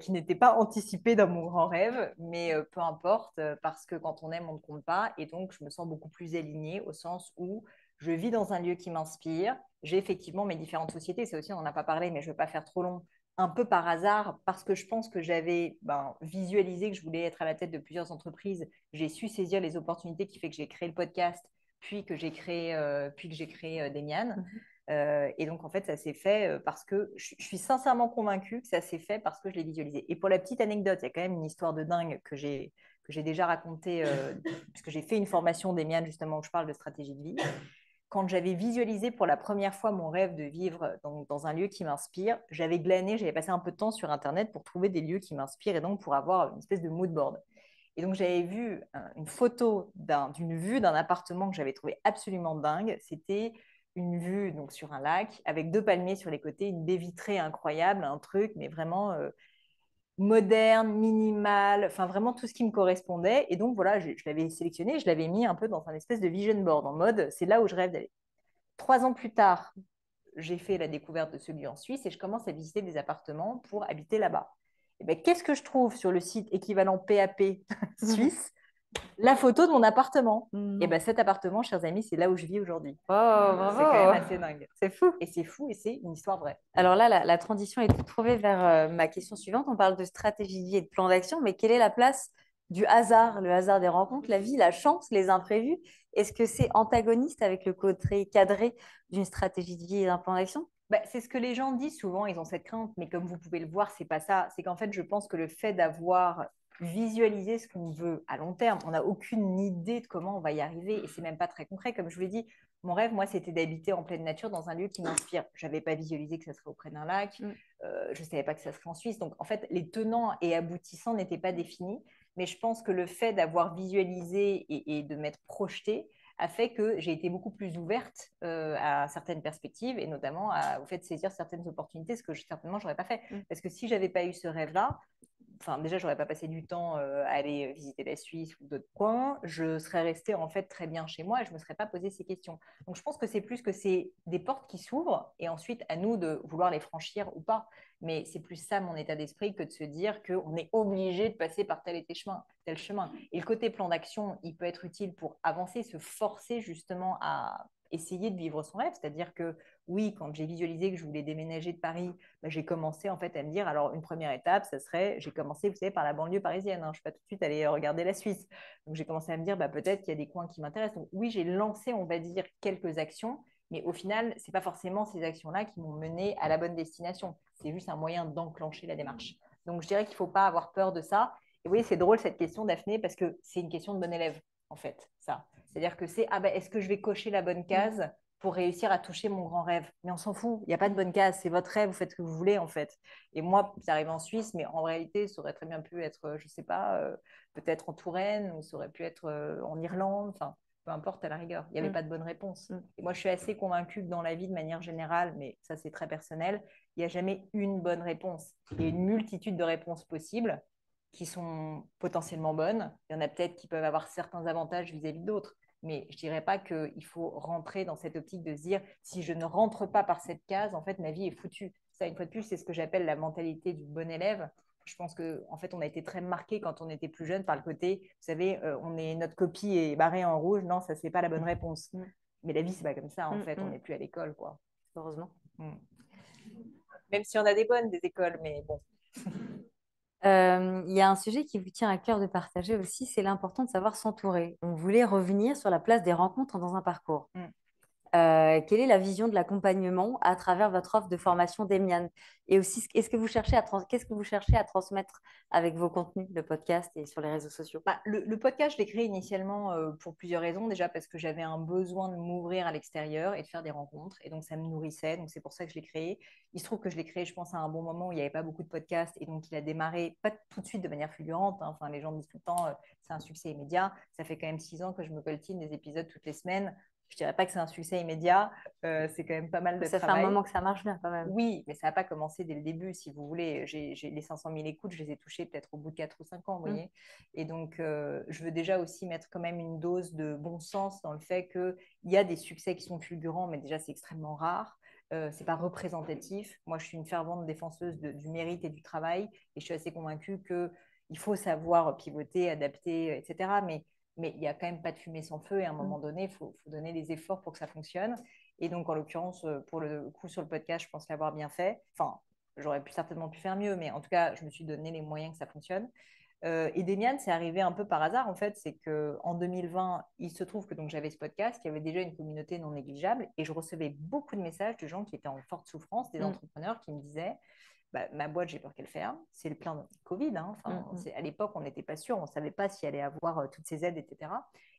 [SPEAKER 3] qui n'était pas anticipé dans mon grand rêve. Mais peu importe, parce que quand on aime, on ne compte pas. Et donc, je me sens beaucoup plus alignée au sens où je vis dans un lieu qui m'inspire. J'ai effectivement mes différentes sociétés. Ça aussi, on n'en a pas parlé, mais je ne veux pas faire trop long. Un peu par hasard, parce que je pense que j'avais visualisé que je voulais être à la tête de plusieurs entreprises. J'ai su saisir les opportunités qui fait que j'ai créé le podcast, puis que j'ai créé Demian. Et donc, en fait, ça s'est fait parce que je suis sincèrement convaincue que ça s'est fait parce que je l'ai visualisé. Et pour la petite anecdote, il y a quand même une histoire de dingue que j'ai déjà racontée, puisque j'ai fait une formation Demian, justement, où je parle de stratégie de vie. Quand j'avais visualisé pour la première fois mon rêve de vivre dans un lieu qui m'inspire, j'avais passé un peu de temps sur Internet pour trouver des lieux qui m'inspirent et donc pour avoir une espèce de mood board. Et donc, j'avais vu une photo d'une vue d'un appartement que j'avais trouvé absolument dingue. C'était une vue donc, sur un lac avec 2 palmiers sur les côtés, une baie vitrée incroyable, un truc, mais vraiment moderne, minimal, enfin vraiment tout ce qui me correspondait. Et donc, voilà, je l'avais sélectionné, je l'avais mis un peu dans un espèce de vision board en mode, c'est là où je rêve d'aller. 3 ans plus tard, j'ai fait la découverte de ce lieu en Suisse et je commence à visiter des appartements pour habiter là-bas. Et ben, qu'est-ce que je trouve sur le site équivalent PAP suisse? La photo de mon appartement. Et ben, cet appartement, chers amis, c'est là où je vis aujourd'hui.
[SPEAKER 2] Oh, bravo.
[SPEAKER 3] C'est quand même assez dingue.
[SPEAKER 2] C'est fou.
[SPEAKER 3] Et c'est fou et c'est une histoire vraie.
[SPEAKER 2] Alors là, la transition est toute trouvée vers ma question suivante. On parle de stratégie de vie et de plan d'action, mais quelle est la place du hasard, le hasard des rencontres, la vie, la chance, les imprévus? Est-ce que c'est antagoniste avec le côté cadré d'une stratégie de vie et d'un plan d'action?
[SPEAKER 3] C'est ce que les gens disent souvent, ils ont cette crainte, mais comme vous pouvez le voir, c'est pas ça. C'est qu'en fait, je pense que le fait d'avoir visualiser ce qu'on veut à long terme. On n'a aucune idée de comment on va y arriver et c'est même pas très concret. Comme je vous l'ai dit, mon rêve, moi, c'était d'habiter en pleine nature dans un lieu qui m'inspire. Je n'avais pas visualisé que ça serait auprès d'un lac. Je ne savais pas que ça serait en Suisse. Donc, en fait, les tenants et aboutissants n'étaient pas définis. Mais je pense que le fait d'avoir visualisé et de m'être projetée a fait que j'ai été beaucoup plus ouverte à certaines perspectives et notamment au fait de saisir certaines opportunités, ce que certainement, je n'aurais pas fait. Parce que si je n'avais pas eu ce rêve-là, enfin, déjà, j'aurais pas passé du temps à aller visiter la Suisse ou d'autres coins. Je serais restée en fait très bien chez moi et je me serais pas posé ces questions. Donc, je pense que c'est plus que c'est des portes qui s'ouvrent et ensuite à nous de vouloir les franchir ou pas. Mais c'est plus ça mon état d'esprit que de se dire qu'on est obligé de passer par tel et tel chemin. Et le côté plan d'action, il peut être utile pour avancer, se forcer justement à essayer de vivre son rêve. C'est-à-dire que oui, quand j'ai visualisé que je voulais déménager de Paris, bah, j'ai commencé en fait à me dire, alors une première étape, ça serait, j'ai commencé, vous savez, par la banlieue parisienne, hein, je ne suis pas tout de suite allée regarder la Suisse. Donc j'ai commencé à me dire, bah, peut-être qu'il y a des coins qui m'intéressent. Donc oui, j'ai lancé, on va dire, quelques actions, mais au final, ce n'est pas forcément ces actions-là qui m'ont mené à la bonne destination. C'est juste un moyen d'enclencher la démarche. Donc je dirais qu'il ne faut pas avoir peur de ça. Et oui, c'est drôle cette question, Daphné, parce que c'est une question de bon élève, en fait, ça. C'est-à-dire que c'est, ah ben, est-ce que je vais cocher la bonne case pour réussir à toucher mon grand rêve? Mais on s'en fout, il n'y a pas de bonne case, c'est votre rêve, vous faites ce que vous voulez, en fait. Et moi, c'est arrivé en Suisse, mais en réalité, ça aurait très bien pu être, je ne sais pas, peut-être en Touraine, ou ça aurait pu être en Irlande, enfin, peu importe à la rigueur, il n'y avait pas de bonne réponse. Et moi, je suis assez convaincue que dans la vie, de manière générale, mais ça, c'est très personnel, il n'y a jamais une bonne réponse. Il y a une multitude de réponses possibles qui sont potentiellement bonnes. Il y en a peut-être qui peuvent avoir certains avantages vis-à-vis d'autres. Mais je ne dirais pas qu'il faut rentrer dans cette optique de se dire si je ne rentre pas par cette case, en fait, ma vie est foutue. Ça, une fois de plus, c'est ce que j'appelle la mentalité du bon élève. Je pense qu'en fait, on a été très marqué quand on était plus jeune par le côté, vous savez, notre copie est barrée en rouge. Non, ça, c'est pas la bonne réponse. Mais la vie, c'est pas comme ça, en fait. On n'est plus à l'école, quoi.
[SPEAKER 2] Heureusement.
[SPEAKER 3] Même si on a des bonnes, des écoles, mais bon.
[SPEAKER 2] Il y a un sujet qui vous tient à cœur de partager aussi, c'est l'important de savoir s'entourer. On voulait revenir sur la place des rencontres dans un parcours. Quelle est la vision de l'accompagnement à travers votre offre de formation d'Emian? Et aussi, qu'est-ce que vous cherchez à transmettre avec vos contenus de podcast et sur les réseaux sociaux?
[SPEAKER 3] Le podcast, je l'ai créé initialement pour plusieurs raisons. Déjà parce que j'avais un besoin de m'ouvrir à l'extérieur et de faire des rencontres. Et donc, ça me nourrissait. Donc, c'est pour ça que je l'ai créé. Il se trouve que je l'ai créé, je pense, à un bon moment où il n'y avait pas beaucoup de podcasts. Et donc, il a démarré, pas tout de suite de manière fulgurante, hein. Enfin, les gens me disent tout le temps, c'est un succès immédiat. Ça fait quand même 6 ans que je me coltine des épisodes toutes les semaines. Je dirais pas que c'est un succès immédiat, c'est quand même pas mal de
[SPEAKER 2] Ça
[SPEAKER 3] travail.
[SPEAKER 2] fait un moment que ça marche bien quand même.
[SPEAKER 3] Oui, mais ça n'a pas commencé dès le début, si vous voulez. J'ai les 500 000 écoutes, je les ai touchées peut-être au bout de 4 ou 5 ans, vous voyez. Et donc, je veux déjà aussi mettre quand même une dose de bon sens dans le fait qu'il y a des succès qui sont fulgurants, mais déjà, c'est extrêmement rare. C'est pas représentatif. Moi, je suis une fervente défenseuse du mérite et du travail, et je suis assez convaincue qu'il faut savoir pivoter, adapter, etc. Mais il n'y a quand même pas de fumée sans feu et à un moment donné, il faut donner des efforts pour que ça fonctionne. Et donc, en l'occurrence, pour le coup sur le podcast, je pense l'avoir bien fait. Enfin, j'aurais certainement pu faire mieux, mais en tout cas, je me suis donné les moyens que ça fonctionne. Et Demian, c'est arrivé un peu par hasard, en fait. C'est qu'en 2020, il se trouve que j'avais ce podcast qui avait déjà une communauté non négligeable et je recevais beaucoup de messages de gens qui étaient en forte souffrance, des entrepreneurs qui me disaient bah, ma boîte, j'ai peur qu'elle ferme. C'est le plein de Covid. Hein. Enfin, à l'époque, on n'était pas sûr, on ne savait pas s'il allait avoir toutes ces aides, etc.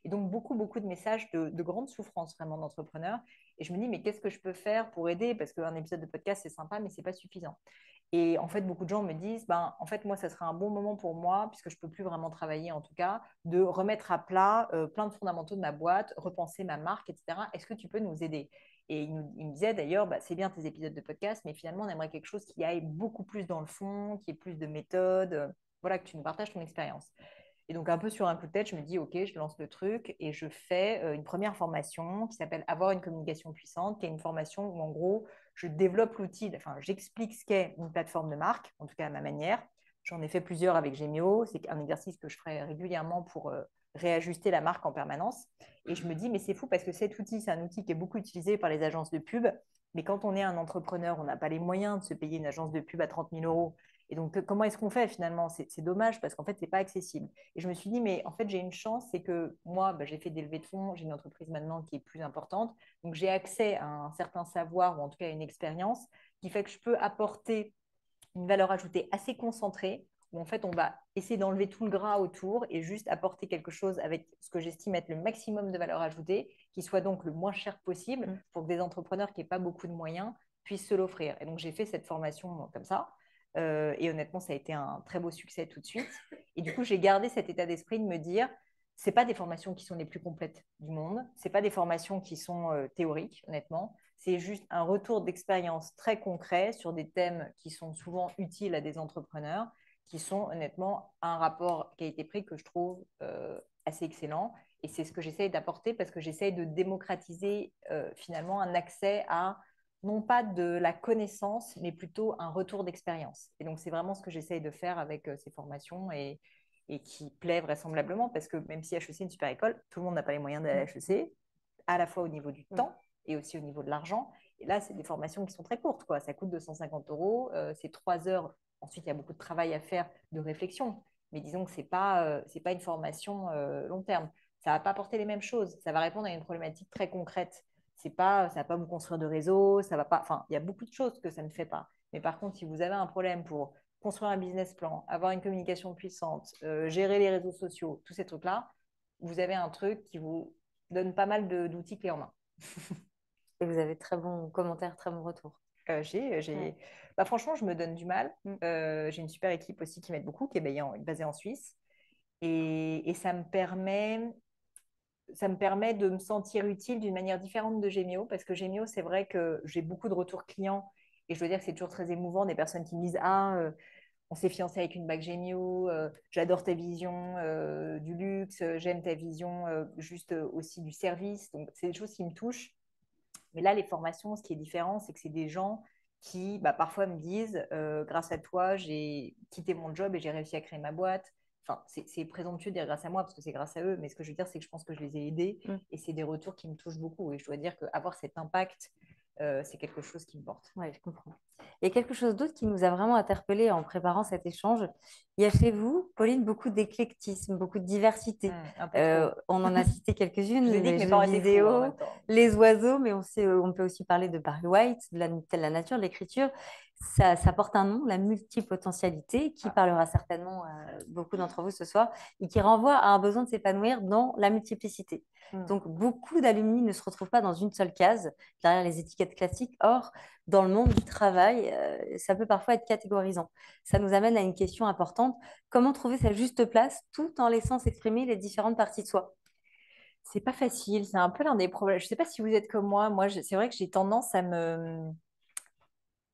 [SPEAKER 3] Et donc, beaucoup de messages de grande souffrance vraiment d'entrepreneurs. Et je me dis, mais qu'est-ce que je peux faire pour aider? Parce qu'un épisode de podcast, c'est sympa, mais ce n'est pas suffisant. Et en fait, beaucoup de gens me disent, ben, en fait, moi, ça serait un bon moment pour moi, puisque je ne peux plus vraiment travailler, en tout cas, de remettre à plat plein de fondamentaux de ma boîte, repenser ma marque, etc. Est-ce que tu peux nous aider? Et il me disait d'ailleurs, bah, c'est bien tes épisodes de podcast, mais finalement, on aimerait quelque chose qui aille beaucoup plus dans le fond, qui ait plus de méthodes, voilà, que tu nous partages ton expérience. Et donc, un peu sur un coup de tête, je me dis, OK, je lance le truc et je fais une première formation qui s'appelle Avoir une communication puissante, qui est une formation où, en gros, je développe l'outil, enfin, j'explique ce qu'est une plateforme de marque, en tout cas à ma manière. J'en ai fait plusieurs avec Gemio. C'est un exercice que je ferai régulièrement pour réajuster la marque en permanence. Et je me dis, mais c'est fou parce que cet outil, c'est un outil qui est beaucoup utilisé par les agences de pub. Mais quand on est un entrepreneur, on n'a pas les moyens de se payer une agence de pub à 30 000 euros. Et donc, comment est-ce qu'on fait finalement? C'est dommage parce qu'en fait, ce n'est pas accessible. Et je me suis dit, mais en fait, j'ai une chance, c'est que moi, bah, j'ai fait des levées de fonds, j'ai une entreprise maintenant qui est plus importante. Donc, j'ai accès à un certain savoir ou en tout cas à une expérience qui fait que je peux apporter une valeur ajoutée assez concentrée où en fait, on va essayer d'enlever tout le gras autour et juste apporter quelque chose avec ce que j'estime être le maximum de valeur ajoutée, qui soit donc le moins cher possible pour que des entrepreneurs qui n'aient pas beaucoup de moyens puissent se l'offrir. Et donc, j'ai fait cette formation comme ça. Et honnêtement, ça a été un très beau succès tout de suite. Et du coup, j'ai gardé cet état d'esprit de me dire, c'est pas des formations qui sont les plus complètes du monde, c'est pas des formations qui sont théoriques, honnêtement. C'est juste un retour d'expérience très concret sur des thèmes qui sont souvent utiles à des entrepreneurs, qui sont honnêtement un rapport qualité-prix que je trouve assez excellent. Et c'est ce que j'essaye d'apporter parce que j'essaye de démocratiser finalement un accès à non pas de la connaissance, mais plutôt un retour d'expérience. Et donc, c'est vraiment ce que j'essaye de faire avec ces formations et qui plaît vraisemblablement parce que même si HEC est une super école, tout le monde n'a pas les moyens d'aller à HEC, à la fois au niveau du temps et aussi au niveau de l'argent. Et là, c'est des formations qui sont très courtes, quoi. Ça coûte 250 euros, c'est 3 heures. Ensuite, il y a beaucoup de travail à faire de réflexion. Mais disons que ce n'est pas une formation long terme. Ça ne va pas apporter les mêmes choses. Ça va répondre à une problématique très concrète. Ça ne va pas vous construire de réseau. Ça va pas, enfin, il y a beaucoup de choses que ça ne fait pas. Mais par contre, si vous avez un problème pour construire un business plan, avoir une communication puissante, gérer les réseaux sociaux, tous ces trucs-là, vous avez un truc qui vous donne pas mal d'outils clés en main.
[SPEAKER 2] Et vous avez très bons commentaires, très bons retours.
[SPEAKER 3] Bah, franchement, je me donne du mal. J'ai une super équipe aussi qui m'aide beaucoup, qui est basée en Suisse. Et ça me permet de me sentir utile d'une manière différente de Gemio, parce que Gemio, c'est vrai que j'ai beaucoup de retours clients. Et je veux dire que c'est toujours très émouvant, des personnes qui me disent, ah, on s'est fiancé avec une bague Gemio, j'adore ta vision du luxe, j'aime ta vision juste aussi du service. Donc, c'est des choses qui me touchent. Mais là, les formations, ce qui est différent, c'est que c'est des gens qui, bah, parfois, me disent, grâce à toi, j'ai quitté mon job et j'ai réussi à créer ma boîte. Enfin, c'est présomptueux de dire grâce à moi parce que c'est grâce à eux, mais ce que je veux dire, c'est que je pense que je les ai aidés et c'est des retours qui me touchent beaucoup. Et je dois dire qu'avoir cet impact, c'est quelque chose qui me porte.
[SPEAKER 2] Oui, je comprends. Il y a quelque chose d'autre qui nous a vraiment interpellés en préparant cet échange. Il y a chez vous, Pauline, beaucoup d'éclectisme, beaucoup de diversité. On en a cité quelques-unes, les jeux vidéo, les oiseaux, mais on peut aussi parler de Barry White, de la nature, de l'écriture. Ça porte un nom, la multipotentialité, qui parlera certainement à beaucoup d'entre vous ce soir, et qui renvoie à un besoin de s'épanouir dans la multiplicité. Donc, beaucoup d'alumni ne se retrouvent pas dans une seule case, derrière les étiquettes classiques. Or, dans le monde du travail, ça peut parfois être catégorisant. Ça nous amène à une question importante. Comment trouver sa juste place tout en laissant s'exprimer les différentes parties de soi?
[SPEAKER 3] C'est pas facile, c'est un peu l'un des problèmes. Je sais pas si vous êtes comme moi, c'est vrai que j'ai tendance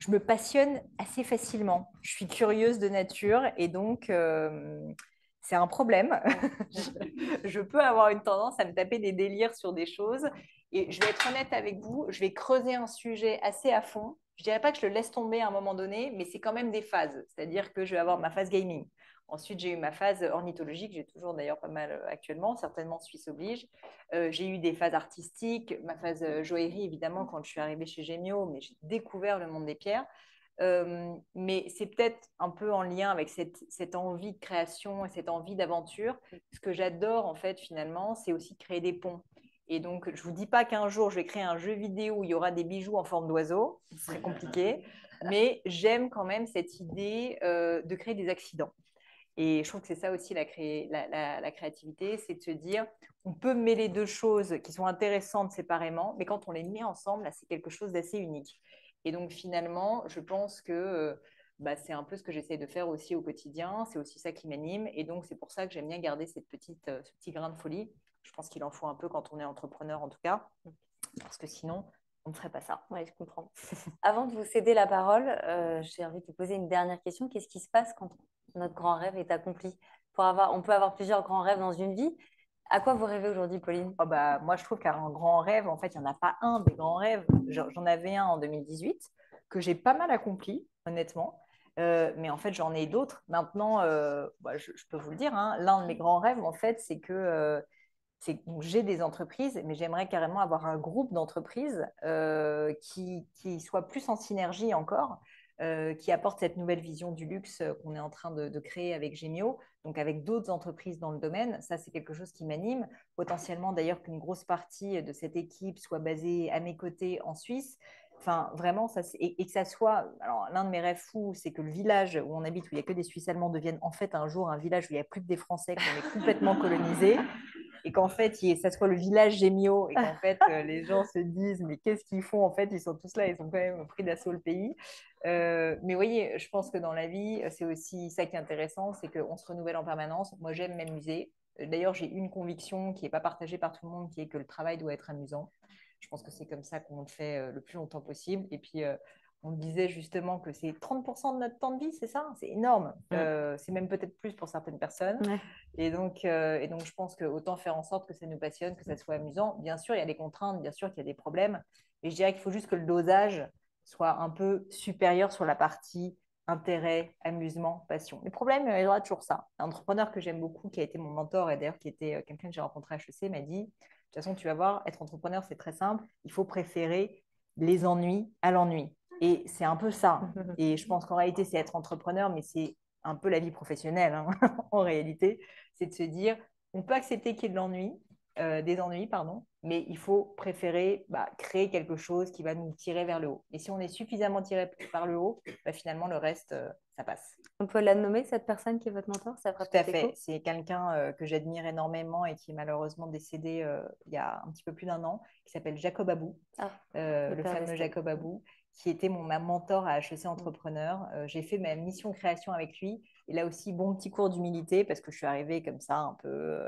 [SPEAKER 3] je me passionne assez facilement. Je suis curieuse de nature et donc c'est un problème. Je peux avoir une tendance à me taper des délires sur des choses. Et je vais être honnête avec vous, je vais creuser un sujet assez à fond. Je dirais pas que je le laisse tomber à un moment donné, mais c'est quand même des phases. C'est-à-dire que je vais avoir ma phase gaming. Ensuite, j'ai eu ma phase ornithologique, j'ai toujours d'ailleurs pas mal actuellement, certainement Suisse oblige. J'ai eu des phases artistiques, ma phase joaillerie évidemment quand je suis arrivée chez Gemio, mais j'ai découvert le monde des pierres. Mais c'est peut-être un peu en lien avec cette envie de création et cette envie d'aventure. Ce que j'adore en fait finalement, c'est aussi de créer des ponts. Et donc, je ne vous dis pas qu'un jour, je vais créer un jeu vidéo où il y aura des bijoux en forme d'oiseau. Ce serait compliqué. Mais j'aime quand même cette idée de créer des accidents. Et je trouve que c'est ça aussi la créativité, c'est de se dire, on peut mêler deux choses qui sont intéressantes séparément, mais quand on les met ensemble, là, c'est quelque chose d'assez unique. Et donc finalement, je pense que c'est un peu ce que j'essaie de faire aussi au quotidien, c'est aussi ça qui m'anime. Et donc c'est pour ça que j'aime bien garder ce petit grain de folie. Je pense qu'il en faut un peu quand on est entrepreneur en tout cas, parce que sinon, on ne ferait pas ça.
[SPEAKER 2] Oui, je comprends. Avant de vous céder la parole, j'ai envie de vous poser une dernière question. Qu'est-ce qui se passe quand notre grand rêve est accompli? On peut avoir plusieurs grands rêves dans une vie. À quoi vous rêvez aujourd'hui, Pauline?
[SPEAKER 3] Moi, je trouve qu'un grand rêve, en fait, il n'y en a pas un des grands rêves. J'en avais un en 2018 que j'ai pas mal accompli, honnêtement. Mais en fait, j'en ai d'autres. Maintenant, je peux vous le dire, hein, l'un de mes grands rêves, en fait, c'est que j'ai des entreprises, mais j'aimerais carrément avoir un groupe d'entreprises qui soit plus en synergie encore, qui apporte cette nouvelle vision du luxe qu'on est en train de créer avec Gemio, donc avec d'autres entreprises dans le domaine. Ça, c'est quelque chose qui m'anime. Potentiellement, d'ailleurs, qu'une grosse partie de cette équipe soit basée à mes côtés en Suisse. Enfin, vraiment, et que ça soit. Alors, l'un de mes rêves fous, c'est que le village où on habite, où il n'y a que des Suisses allemands, devienne en fait un jour un village où il n'y a plus que des Français, qu'on est complètement colonisé, et qu'en fait, ça soit le village Gémio, et qu'en fait, les gens se disent, mais qu'est-ce qu'ils font? En fait, ils sont tous là, ils ont quand même pris d'assaut le pays. Mais vous voyez, je pense que dans la vie, c'est aussi ça qui est intéressant, c'est qu'on se renouvelle en permanence. Moi, j'aime m'amuser. D'ailleurs, j'ai une conviction qui n'est pas partagée par tout le monde, qui est que le travail doit être amusant. Je pense que c'est comme ça qu'on le fait le plus longtemps possible. Et puis, on disait justement que c'est 30% de notre temps de vie, c'est ça? C'est énorme. C'est même peut-être plus pour certaines personnes.
[SPEAKER 2] Ouais.
[SPEAKER 3] Et donc, je pense qu'autant faire en sorte que ça nous passionne, que ça soit amusant. Bien sûr, il y a des contraintes, bien sûr qu'il y a des problèmes. Et je dirais qu'il faut juste que le dosage soit un peu supérieur sur la partie intérêt, amusement, passion. Les problèmes, il y aura toujours ça. Un entrepreneur que j'aime beaucoup, qui a été mon mentor et d'ailleurs qui était quelqu'un que j'ai rencontré à HEC, m'a dit, de toute façon, tu vas voir, être entrepreneur, c'est très simple. Il faut préférer les ennuis à l'ennui. Et c'est un peu ça. Et je pense qu'en réalité, c'est être entrepreneur, mais c'est un peu la vie professionnelle, hein, en réalité. C'est de se dire, on peut accepter qu'il y ait des ennuis, pardon, mais il faut préférer créer quelque chose qui va nous tirer vers le haut. Et si on est suffisamment tiré par le haut, finalement, le reste, ça passe.
[SPEAKER 2] On peut la nommer, cette personne qui est votre mentor? Ça fera
[SPEAKER 3] Tout à fait. C'est quelqu'un que j'admire énormément et qui est malheureusement décédé il y a un petit peu plus d'un an, qui s'appelle Jacob Abou, le fameux Jacob Abou, qui était mon mentor à HEC Entrepreneur. J'ai fait ma mission création avec lui. Et là aussi, bon petit cours d'humilité parce que je suis arrivée comme ça, un peu,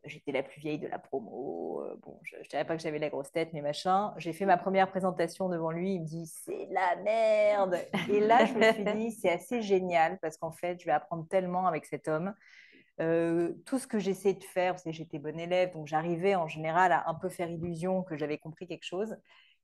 [SPEAKER 3] j'étais la plus vieille de la promo. Bon, je ne dirais pas que j'avais la grosse tête, mais machin. J'ai fait ma première présentation devant lui. Il me dit, c'est la merde. Et là, je me suis dit, c'est assez génial parce qu'en fait, je vais apprendre tellement avec cet homme. Tout ce que j'essayais de faire, parce que j'étais bonne élève, donc j'arrivais en général à un peu faire illusion que j'avais compris quelque chose.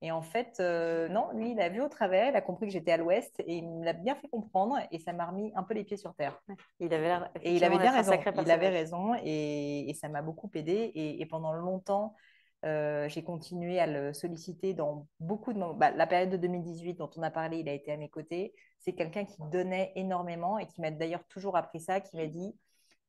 [SPEAKER 3] Et en fait, non, lui, il a vu au travers, il a compris que j'étais à l'ouest et il me l'a bien fait comprendre et ça m'a remis un peu les pieds sur terre.
[SPEAKER 2] Il avait
[SPEAKER 3] et il avait bien raison. Il avait raison et ça m'a beaucoup aidé. Et pendant longtemps, j'ai continué à le solliciter dans beaucoup de moments. La période de 2018 dont on a parlé, il a été à mes côtés. C'est quelqu'un qui donnait énormément et qui m'a d'ailleurs toujours appris ça, qui m'a dit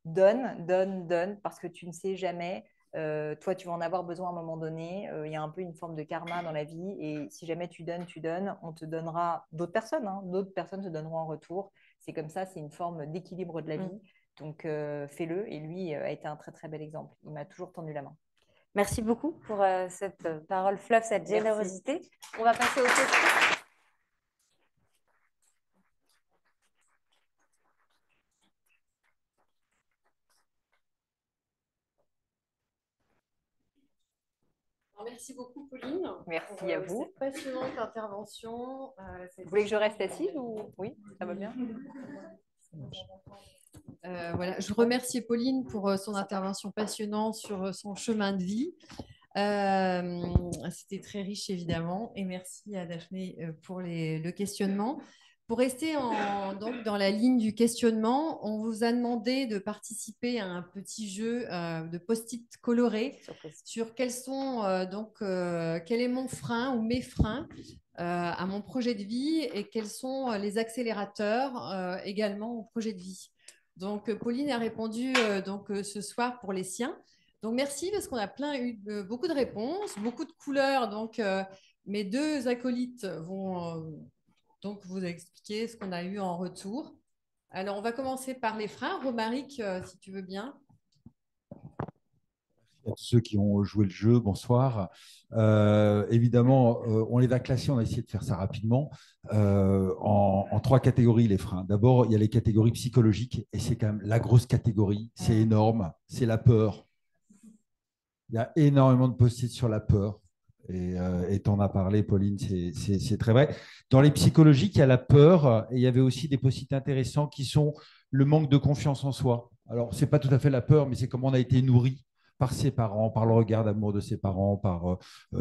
[SPEAKER 3] donne, donne, donne, parce que tu ne sais jamais. Toi, tu vas en avoir besoin à un moment donné. Il y a un peu une forme de karma dans la vie. Et si jamais tu donnes, on te donnera d'autres personnes. Hein. D'autres personnes te donneront en retour. C'est comme ça, c'est une forme d'équilibre de la vie. Donc, fais-le. Et lui a été un très, très bel exemple. Il m'a toujours tendu la main.
[SPEAKER 2] Merci beaucoup pour cette parole fleuve, cette générosité. Merci. On va passer aux questions.
[SPEAKER 4] Merci beaucoup, Pauline.
[SPEAKER 3] Merci à vous.
[SPEAKER 4] Cette passionnante intervention.
[SPEAKER 3] Vous voulez que je reste assise ou oui, ça va bien?
[SPEAKER 4] Voilà. Je remercie Pauline pour son intervention passionnante sur son chemin de vie. C'était très riche, évidemment. Et merci à Daphné pour le questionnement. Pour rester donc, dans la ligne du questionnement, on vous a demandé de participer à un petit jeu de post-it colorés sur quels sont quel est mon frein ou mes freins à mon projet de vie et quels sont les accélérateurs également au projet de vie. Donc, Pauline a répondu ce soir pour les siens. Donc, merci parce qu'on a eu beaucoup de réponses, beaucoup de couleurs. Donc, mes deux acolytes vont donc vous expliquer ce qu'on a eu en retour. Alors, on va commencer par les freins. Romaric, si tu veux bien.
[SPEAKER 5] À tous ceux qui ont joué le jeu, bonsoir. Évidemment, on les a classés, on a essayé de faire ça rapidement, en trois catégories, les freins. D'abord, il y a les catégories psychologiques, et c'est quand même la grosse catégorie, c'est énorme, c'est la peur. Il y a énormément de post-it sur la peur, et tu en as parlé, Pauline, c'est très vrai. Dans les psychologiques, il y a la peur, et il y avait aussi des post-it intéressants qui sont le manque de confiance en soi. Alors, ce n'est pas tout à fait la peur, mais c'est comment on a été nourri par ses parents, par le regard d'amour de ses parents, par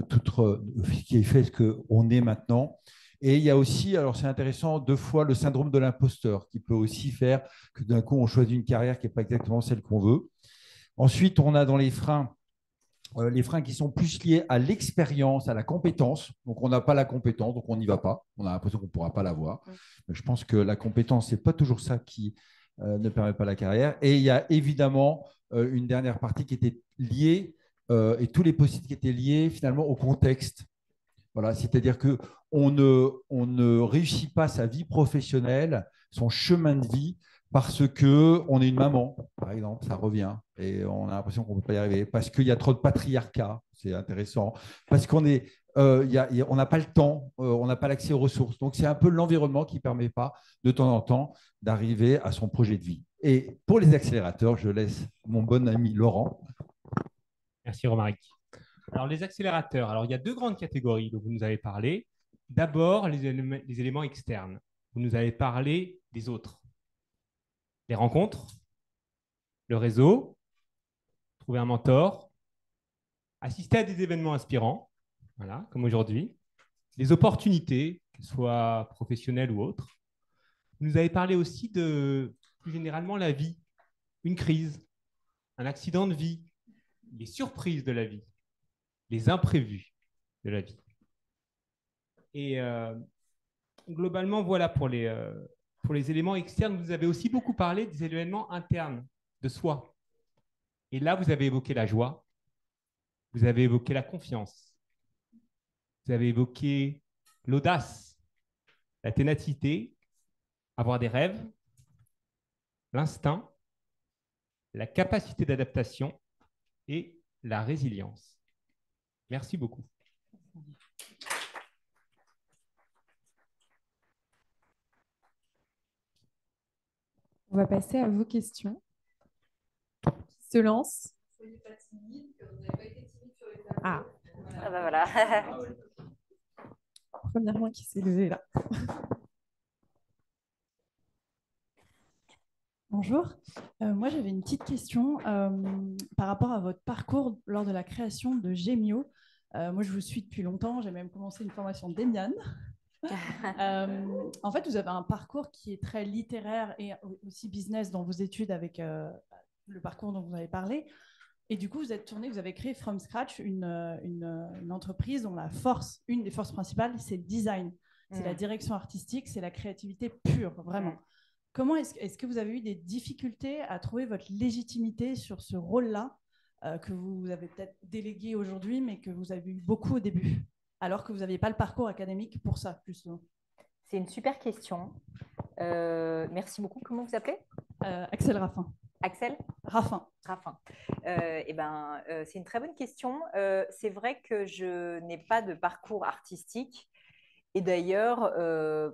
[SPEAKER 5] tout ce qui est fait ce qu'on est maintenant. Et il y a aussi, alors c'est intéressant, deux fois le syndrome de l'imposteur, qui peut aussi faire que d'un coup, on choisit une carrière qui n'est pas exactement celle qu'on veut. Ensuite, on a dans les freins qui sont plus liés à l'expérience, à la compétence. Donc, on n'a pas la compétence, donc on n'y va pas. On a l'impression qu'on ne pourra pas l'avoir. Mais je pense que la compétence, ce n'est pas toujours ça qui ne permet pas la carrière. Et il y a évidemment une dernière partie qui était liée, et tous les post-it qui étaient liés finalement au contexte. Voilà, c'est-à-dire qu'on ne réussit pas sa vie professionnelle, son chemin de vie, parce qu'on est une maman, par exemple, ça revient, et on a l'impression qu'on ne peut pas y arriver, parce qu'il y a trop de patriarcat, c'est intéressant, parce on n'a pas le temps, on n'a pas l'accès aux ressources. Donc, c'est un peu l'environnement qui ne permet pas, de temps en temps, d'arriver à son projet de vie. Et pour les accélérateurs, je laisse mon bon ami Laurent.
[SPEAKER 6] Merci Romaric. Alors, les accélérateurs, alors il y a deux grandes catégories dont vous nous avez parlé. D'abord, les éléments externes. Vous nous avez parlé des autres. Les rencontres, le réseau, trouver un mentor, assister à des événements inspirants, voilà, comme aujourd'hui, les opportunités, qu'elles soient professionnelles ou autres. Vous nous avez parlé aussi de, plus généralement, la vie, une crise, un accident de vie, les surprises de la vie, les imprévus de la vie. Et globalement, voilà pour les éléments externes. Vous avez aussi beaucoup parlé des éléments internes de soi. Et là, vous avez évoqué la joie, vous avez évoqué la confiance, vous avez évoqué l'audace, la ténacité, avoir des rêves, l'instinct, la capacité d'adaptation et la résilience. Merci beaucoup.
[SPEAKER 1] On va passer à vos questions. Qui se lance?
[SPEAKER 4] Soyez pas timide, que vous n'avez pas été timide sur les tableaux.
[SPEAKER 1] Ah,
[SPEAKER 2] Ah bah voilà.
[SPEAKER 1] première main qui s'est levée là.
[SPEAKER 7] Bonjour. Moi, j'avais une petite question par rapport à votre parcours lors de la création de Gemio. Moi, je vous suis depuis longtemps. J'ai même commencé une formation d'Emian. En fait, vous avez un parcours qui est très littéraire et aussi business dans vos études avec le parcours dont vous avez parlé. Et du coup, vous avez créé From Scratch une entreprise dont une des forces principales, c'est le design. C'est la direction artistique, c'est la créativité pure, vraiment. Comment est-ce que vous avez eu des difficultés à trouver votre légitimité sur ce rôle-là que vous avez peut-être délégué aujourd'hui, mais que vous avez eu beaucoup au début, alors que vous n'aviez pas le parcours académique pour ça, justement?
[SPEAKER 3] C'est une super question. Merci beaucoup. Comment vous appelez?
[SPEAKER 7] Axel Raffin.
[SPEAKER 3] Axel?
[SPEAKER 7] Raffin.
[SPEAKER 3] Raffin. C'est une très bonne question. C'est vrai que je n'ai pas de parcours artistique. Et d'ailleurs,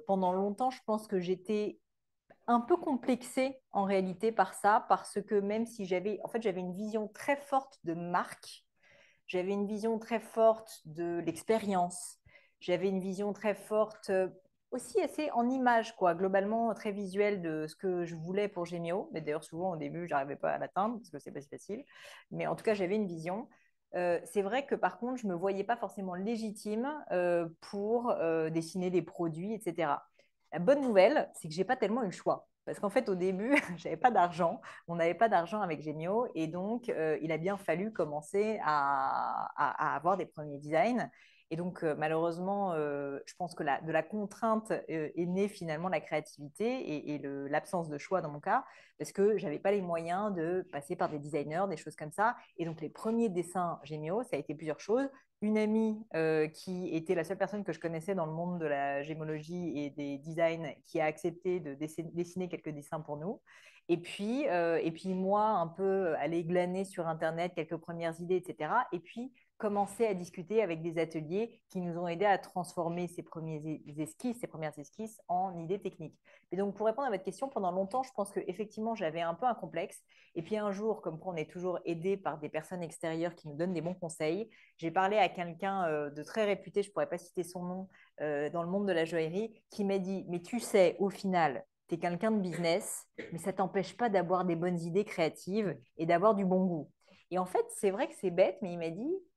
[SPEAKER 3] pendant longtemps, je pense que j'étais un peu complexée en réalité par ça, parce que même si j'avais une vision très forte de marque, j'avais une vision très forte de l'expérience, j'avais une vision très forte aussi assez en image, quoi, globalement très visuelle de ce que je voulais pour Gemio. Mais d'ailleurs, souvent au début, je n'arrivais pas à l'atteindre parce que c'est pas si facile. Mais en tout cas, j'avais une vision. C'est vrai que par contre, je ne me voyais pas forcément légitime pour dessiner des produits, etc. La bonne nouvelle, c'est que je n'ai pas tellement eu le choix. Parce qu'en fait, au début, je n'avais pas d'argent. On n'avait pas d'argent avec Gemio. Et donc, il a bien fallu commencer à avoir des premiers designs. Et donc, malheureusement, je pense que de la contrainte est née finalement la créativité et l'absence de choix dans mon cas, parce que je n'avais pas les moyens de passer par des designers, des choses comme ça. Et donc, les premiers dessins Gemio, ça a été plusieurs choses. Une amie qui était la seule personne que je connaissais dans le monde de la gémologie et des designs qui a accepté de dessiner quelques dessins pour nous. Et puis moi, un peu aller glaner sur Internet quelques premières idées, etc. Et puis commencer à discuter avec des ateliers qui nous ont aidés à transformer ces premières esquisses en idées techniques. Et donc, pour répondre à votre question, pendant longtemps, je pense qu'effectivement, j'avais un peu un complexe. Et puis un jour, comme quoi on est toujours aidé par des personnes extérieures qui nous donnent des bons conseils, j'ai parlé à quelqu'un de très réputé, je ne pourrais pas citer son nom, dans le monde de la joaillerie, qui m'a dit « Mais tu sais, au final, tu es quelqu'un de business, mais ça ne t'empêche pas d'avoir des bonnes idées créatives et d'avoir du bon goût. » Et en fait, c'est vrai que c'est bête, mais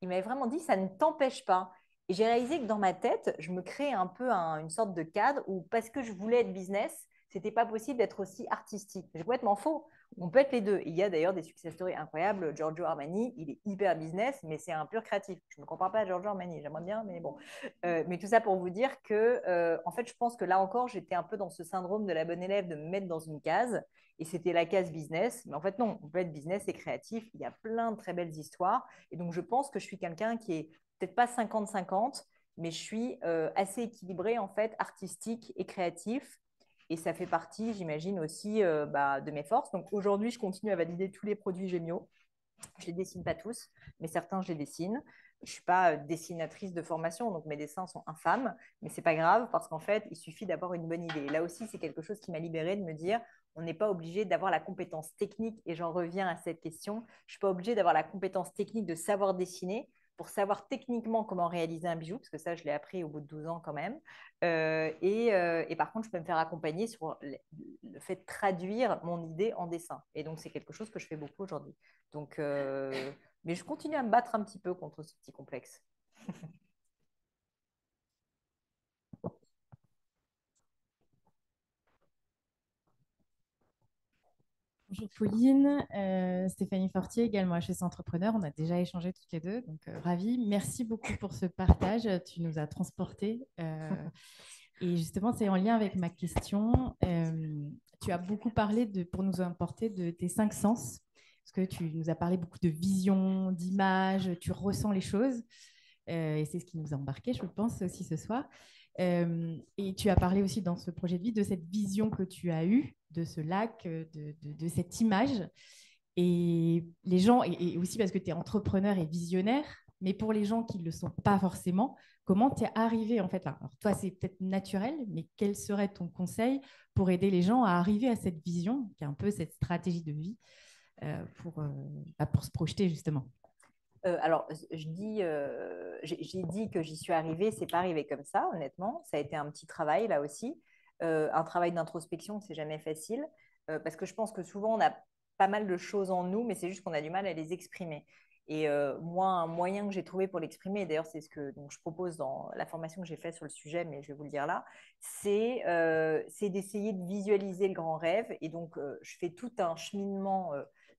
[SPEAKER 3] il m'a vraiment dit « Ça ne t'empêche pas. » Et j'ai réalisé que dans ma tête, je me créais un peu une sorte de cadre où, parce que je voulais être business, ce n'était pas possible d'être aussi artistique. C'est complètement faux. On peut être les deux. Il y a d'ailleurs des success stories incroyables. Giorgio Armani, il est hyper business, mais c'est un pur créatif. Je ne me compare pas à Giorgio Armani, j'aimerais bien, mais bon. Mais tout ça pour vous dire que, en fait, je pense que là encore, j'étais un peu dans ce syndrome de la bonne élève de me mettre dans une case. Et c'était la case business. Mais en fait, non, on peut être business et créatif. Il y a plein de très belles histoires. Et donc, je pense que je suis quelqu'un qui est peut-être pas 50-50, mais je suis assez équilibrée, en fait, artistique et créatif. Et ça fait partie, j'imagine, aussi de mes forces. Donc aujourd'hui, je continue à valider tous les produits Gémio. Je ne les dessine pas tous, mais certains, je les dessine. Je ne suis pas dessinatrice de formation, donc mes dessins sont infâmes, mais ce n'est pas grave parce qu'en fait, il suffit d'avoir une bonne idée. Et là aussi, c'est quelque chose qui m'a libérée de me dire, on n'est pas obligé d'avoir la compétence technique, et j'en reviens à cette question, je ne suis pas obligée d'avoir la compétence technique de savoir dessiner pour savoir techniquement comment réaliser un bijou, parce que ça, je l'ai appris au bout de 12 ans quand même. Et par contre, je peux me faire accompagner sur le fait de traduire mon idée en dessin. Et donc, c'est quelque chose que je fais beaucoup aujourd'hui. Donc, mais je continue à me battre un petit peu contre ce petit complexe.
[SPEAKER 8] Bonjour Pauline, Stéphanie Fortier, également HEC Entrepreneur. On a déjà échangé toutes les deux, donc ravie. Merci beaucoup pour ce partage. Tu nous as transportés. Et justement, c'est en lien avec ma question. Tu as beaucoup parlé, pour nous apporter, de tes 5 sens. Parce que tu nous as parlé beaucoup de vision, d'image, tu ressens les choses. Et c'est ce qui nous a embarqués, je pense, aussi ce soir. Et tu as parlé aussi dans ce projet de vie de cette vision que tu as eue, de ce lac, de cette image. Et les gens, et aussi parce que tu es entrepreneur et visionnaire, mais pour les gens qui ne le sont pas forcément, comment tu es arrivé en fait là? Alors toi, c'est peut-être naturel, mais quel serait ton conseil pour aider les gens à arriver à cette vision, qui est un peu cette stratégie de vie, pour se projeter justement?
[SPEAKER 3] Alors, j'ai dit que j'y suis arrivée, c'est pas arrivé comme ça, honnêtement. Ça a été un petit travail là aussi, un travail d'introspection, c'est jamais facile, parce que je pense que souvent on a pas mal de choses en nous, mais c'est juste qu'on a du mal à les exprimer. Et moi, un moyen que j'ai trouvé pour l'exprimer, et d'ailleurs c'est ce que donc, je propose dans la formation que j'ai faite sur le sujet, mais je vais vous le dire là, c'est d'essayer de visualiser le grand rêve. Et donc, je fais tout un cheminement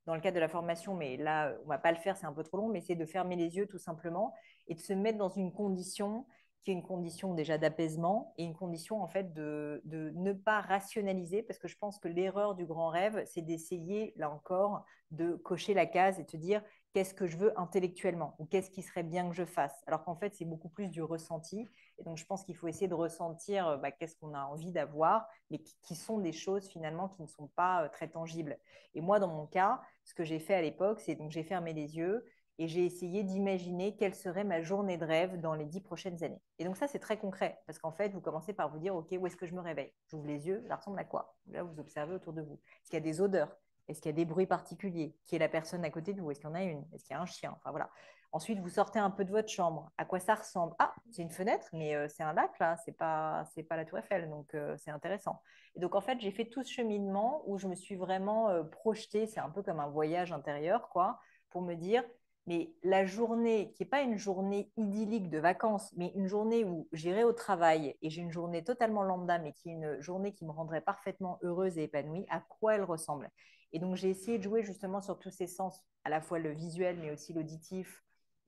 [SPEAKER 3] dans le cadre de la formation, mais là, on ne va pas le faire, c'est un peu trop long, mais c'est de fermer les yeux tout simplement et de se mettre dans une condition qui est une condition déjà d'apaisement et une condition en fait de ne pas rationaliser, parce que je pense que l'erreur du grand rêve, c'est d'essayer, là encore, de cocher la case et de te dire qu'est-ce que je veux intellectuellement ou qu'est-ce qui serait bien que je fasse, alors qu'en fait, c'est beaucoup plus du ressenti. Et donc, je pense qu'il faut essayer de ressentir qu'est-ce qu'on a envie d'avoir, mais qui sont des choses finalement qui ne sont pas très tangibles. Et moi, dans mon cas, ce que j'ai fait à l'époque, c'est donc j'ai fermé les yeux et j'ai essayé d'imaginer quelle serait ma journée de rêve dans les 10 prochaines années. Et donc ça, c'est très concret, parce qu'en fait, vous commencez par vous dire, OK, où est-ce que je me réveille? J'ouvre les yeux, ça ressemble à quoi? Là, vous observez autour de vous. Est-ce qu'il y a des odeurs? Est-ce qu'il y a des bruits particuliers? Qui est la personne à côté de vous? Est-ce qu'il y en a une? Est-ce qu'il y a un chien? Enfin voilà. Ensuite, vous sortez un peu de votre chambre. À quoi ça ressemble? Ah, c'est une fenêtre, mais c'est un lac là, c'est pas la Tour Eiffel, donc c'est intéressant. Et donc en fait, j'ai fait tout ce cheminement où je me suis vraiment projetée, c'est un peu comme un voyage intérieur, quoi, pour me dire, mais la journée qui n'est pas une journée idyllique de vacances, mais une journée où j'irai au travail et j'ai une journée totalement lambda, mais qui est une journée qui me rendrait parfaitement heureuse et épanouie, à quoi elle ressemble? Et donc j'ai essayé de jouer justement sur tous ces sens, à la fois le visuel, mais aussi l'auditif,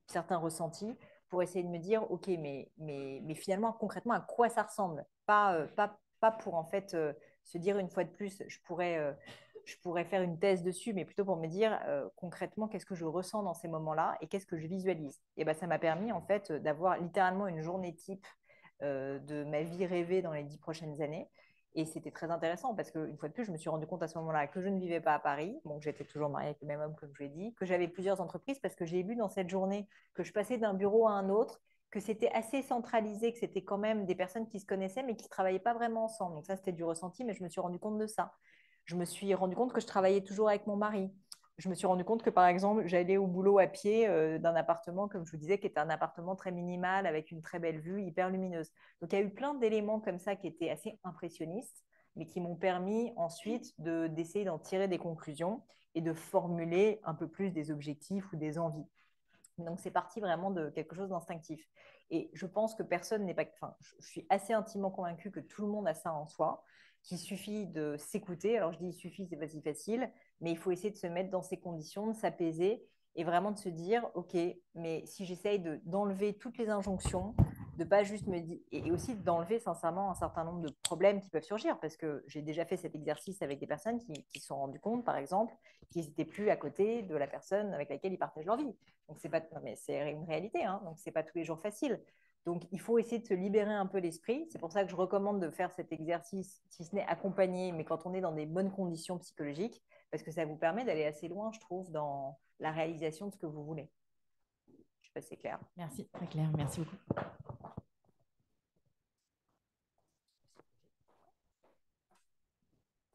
[SPEAKER 3] certains ressentis, pour essayer de me dire, OK, mais finalement, concrètement, à quoi ça ressemble? Pas pour en fait se dire une fois de plus, je pourrais faire une thèse dessus, mais plutôt pour me dire concrètement qu'est-ce que je ressens dans ces moments-là et qu'est-ce que je visualise. Et ben, ça m'a permis en fait d'avoir littéralement une journée type de ma vie rêvée dans les 10 prochaines années. Et c'était très intéressant parce qu'une fois de plus, je me suis rendu compte à ce moment-là que je ne vivais pas à Paris, donc j'étais toujours mariée avec le même homme, comme je l'ai dit, que j'avais plusieurs entreprises parce que j'ai vu dans cette journée que je passais d'un bureau à un autre, que c'était assez centralisé, que c'était quand même des personnes qui se connaissaient mais qui ne travaillaient pas vraiment ensemble. Donc ça, c'était du ressenti, mais je me suis rendu compte de ça. Je me suis rendu compte que je travaillais toujours avec mon mari. Je me suis rendu compte que, par exemple, j'allais au boulot à pied d'un appartement, comme je vous disais, qui était un appartement très minimal, avec une très belle vue, hyper lumineuse. Donc, il y a eu plein d'éléments comme ça qui étaient assez impressionnistes, mais qui m'ont permis ensuite d'essayer d'en tirer des conclusions et de formuler un peu plus des objectifs ou des envies. Donc, c'est parti vraiment de quelque chose d'instinctif. Et je pense que personne n'est pas... Enfin, je suis assez intimement convaincue que tout le monde a ça en soi, qu'il suffit de s'écouter. Alors, je dis il suffit, c'est pas si facile, mais il faut essayer de se mettre dans ces conditions, de s'apaiser et vraiment de se dire, OK, mais si j'essaye d'enlever toutes les injonctions, de pas juste me dire, et aussi d'enlever sincèrement un certain nombre de problèmes qui peuvent surgir, parce que j'ai déjà fait cet exercice avec des personnes qui se sont rendues compte, par exemple, qu'ils n'étaient plus à côté de la personne avec laquelle ils partagent leur vie. Donc, c'est pas, non, mais c'est une réalité, hein, donc c'est pas tous les jours facile. Donc, il faut essayer de se libérer un peu l'esprit. C'est pour ça que je recommande de faire cet exercice, si ce n'est accompagné, mais quand on est dans des bonnes conditions psychologiques, parce que ça vous permet d'aller assez loin, je trouve, dans la réalisation de ce que vous voulez. Je ne sais pas si c'est clair.
[SPEAKER 8] Merci, très clair. Merci beaucoup.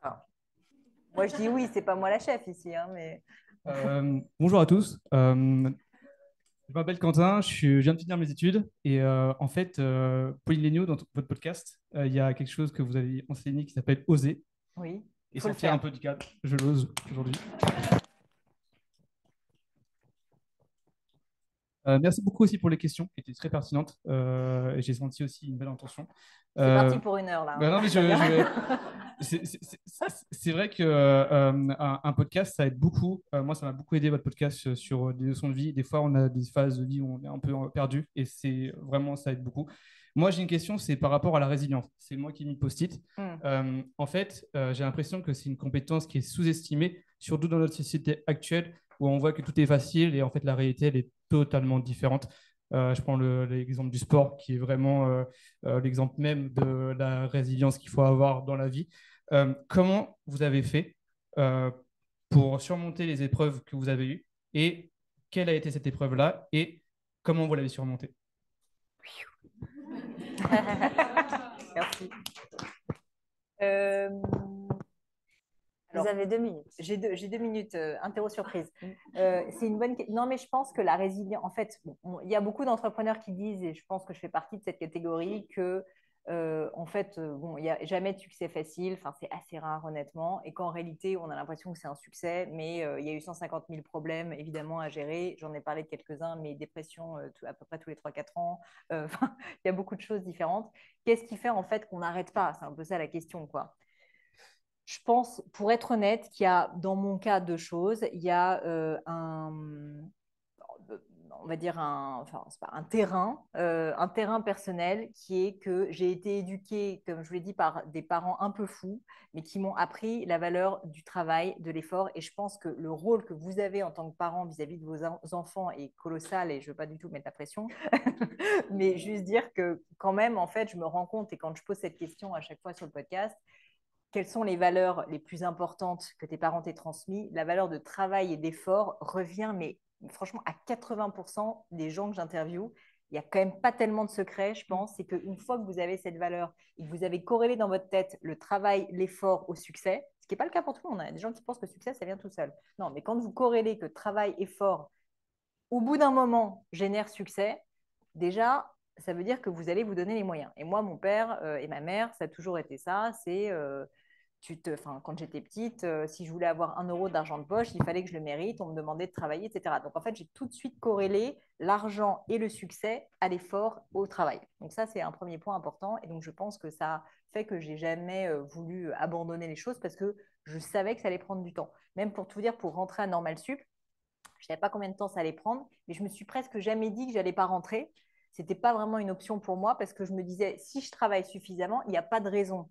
[SPEAKER 3] Ah. Moi, je dis oui, c'est pas moi la chef ici, hein, mais...
[SPEAKER 9] Bonjour à tous. Je m'appelle Quentin, je viens de finir mes études et en fait, Pauline Léniaud, dans votre podcast, il y a quelque chose que vous avez enseigné qui s'appelle oser
[SPEAKER 3] Oui,
[SPEAKER 9] et
[SPEAKER 3] faut le
[SPEAKER 9] sortir
[SPEAKER 3] faire.
[SPEAKER 9] un peu du cadre. Je l'ose aujourd'hui. Merci beaucoup aussi pour les questions qui étaient très pertinentes. Et j'ai senti aussi une belle intention.
[SPEAKER 3] C'est parti pour 1 heure là.
[SPEAKER 9] Bah non, mais c'est vrai que un podcast, ça aide beaucoup. Moi, ça m'a beaucoup aidé votre podcast sur des leçons de vie. Des fois, on a des phases de vie où on est un peu perdu et c'est vraiment, ça aide beaucoup. Moi, j'ai une question, c'est par rapport à la résilience. C'est moi qui ai mis le post-it. En fait, j'ai l'impression que c'est une compétence qui est sous-estimée, surtout dans notre société actuelle où on voit que tout est facile et en fait, la réalité, elle est totalement différente. Je prends l'exemple du sport qui est vraiment l'exemple même de la résilience qu'il faut avoir dans la vie. Comment vous avez fait pour surmonter les épreuves que vous avez eues et quelle a été cette épreuve-là et comment vous l'avez surmontée?
[SPEAKER 3] Merci.
[SPEAKER 2] Vous avez 2 minutes.
[SPEAKER 3] J'ai 2 minutes, interro surprise. C'est une bonne. Non, mais je pense que la résilience. En fait, il y a beaucoup d'entrepreneurs qui disent, et je pense que je fais partie de cette catégorie, que en fait, bon, il n'y a jamais de succès facile. Enfin, c'est assez rare, honnêtement. Et qu'en réalité, on a l'impression que c'est un succès, mais il y a eu 150 000 problèmes, évidemment, à gérer. J'en ai parlé de quelques-uns, mais dépression à peu près tous les 3-4 ans. Il y a beaucoup de choses différentes. Qu'est-ce qui fait, en fait, qu'on n'arrête pas? C'est un peu ça la question, quoi. Je pense, pour être honnête, qu'il y a, dans mon cas, 2 choses. Il y a on va dire c'est pas un terrain personnel qui est que j'ai été éduquée, comme je vous l'ai dit, par des parents un peu fous, mais qui m'ont appris la valeur du travail, de l'effort. Et je pense que le rôle que vous avez en tant que parent vis-à-vis de vos enfants est colossal. Et je ne veux pas du tout mettre la pression, mais juste dire que quand même, en fait, je me rends compte, et quand je pose cette question à chaque fois sur le podcast, quelles sont les valeurs les plus importantes que tes parents t'aient transmises? La valeur de travail et d'effort revient, mais franchement, à 80% des gens que j'interviewe, il n'y a quand même pas tellement de secrets, je pense. C'est qu'une fois que vous avez cette valeur et que vous avez corrélé dans votre tête le travail, l'effort au succès, ce qui n'est pas le cas pour tout le monde. Il y a des gens qui pensent que le succès, ça vient tout seul. Non, mais quand vous corrélez que travail, effort, au bout d'un moment, génère succès, déjà, ça veut dire que vous allez vous donner les moyens. Et moi, mon père et ma mère, ça a toujours été ça. C'est quand j'étais petite, si je voulais avoir 1 euro d'argent de poche, il fallait que je le mérite, on me demandait de travailler, etc. Donc en fait, j'ai tout de suite corrélé l'argent et le succès à l'effort, au travail. Donc ça, c'est un premier point important. Et donc je pense que ça fait que j'ai jamais voulu abandonner les choses parce que je savais que ça allait prendre du temps. Même pour tout dire, pour rentrer à Normal Sup, je ne savais pas combien de temps ça allait prendre, mais je me suis presque jamais dit que j'allais pas rentrer. C'était pas vraiment une option pour moi parce que je me disais, si je travaille suffisamment, il n'y a pas de raison.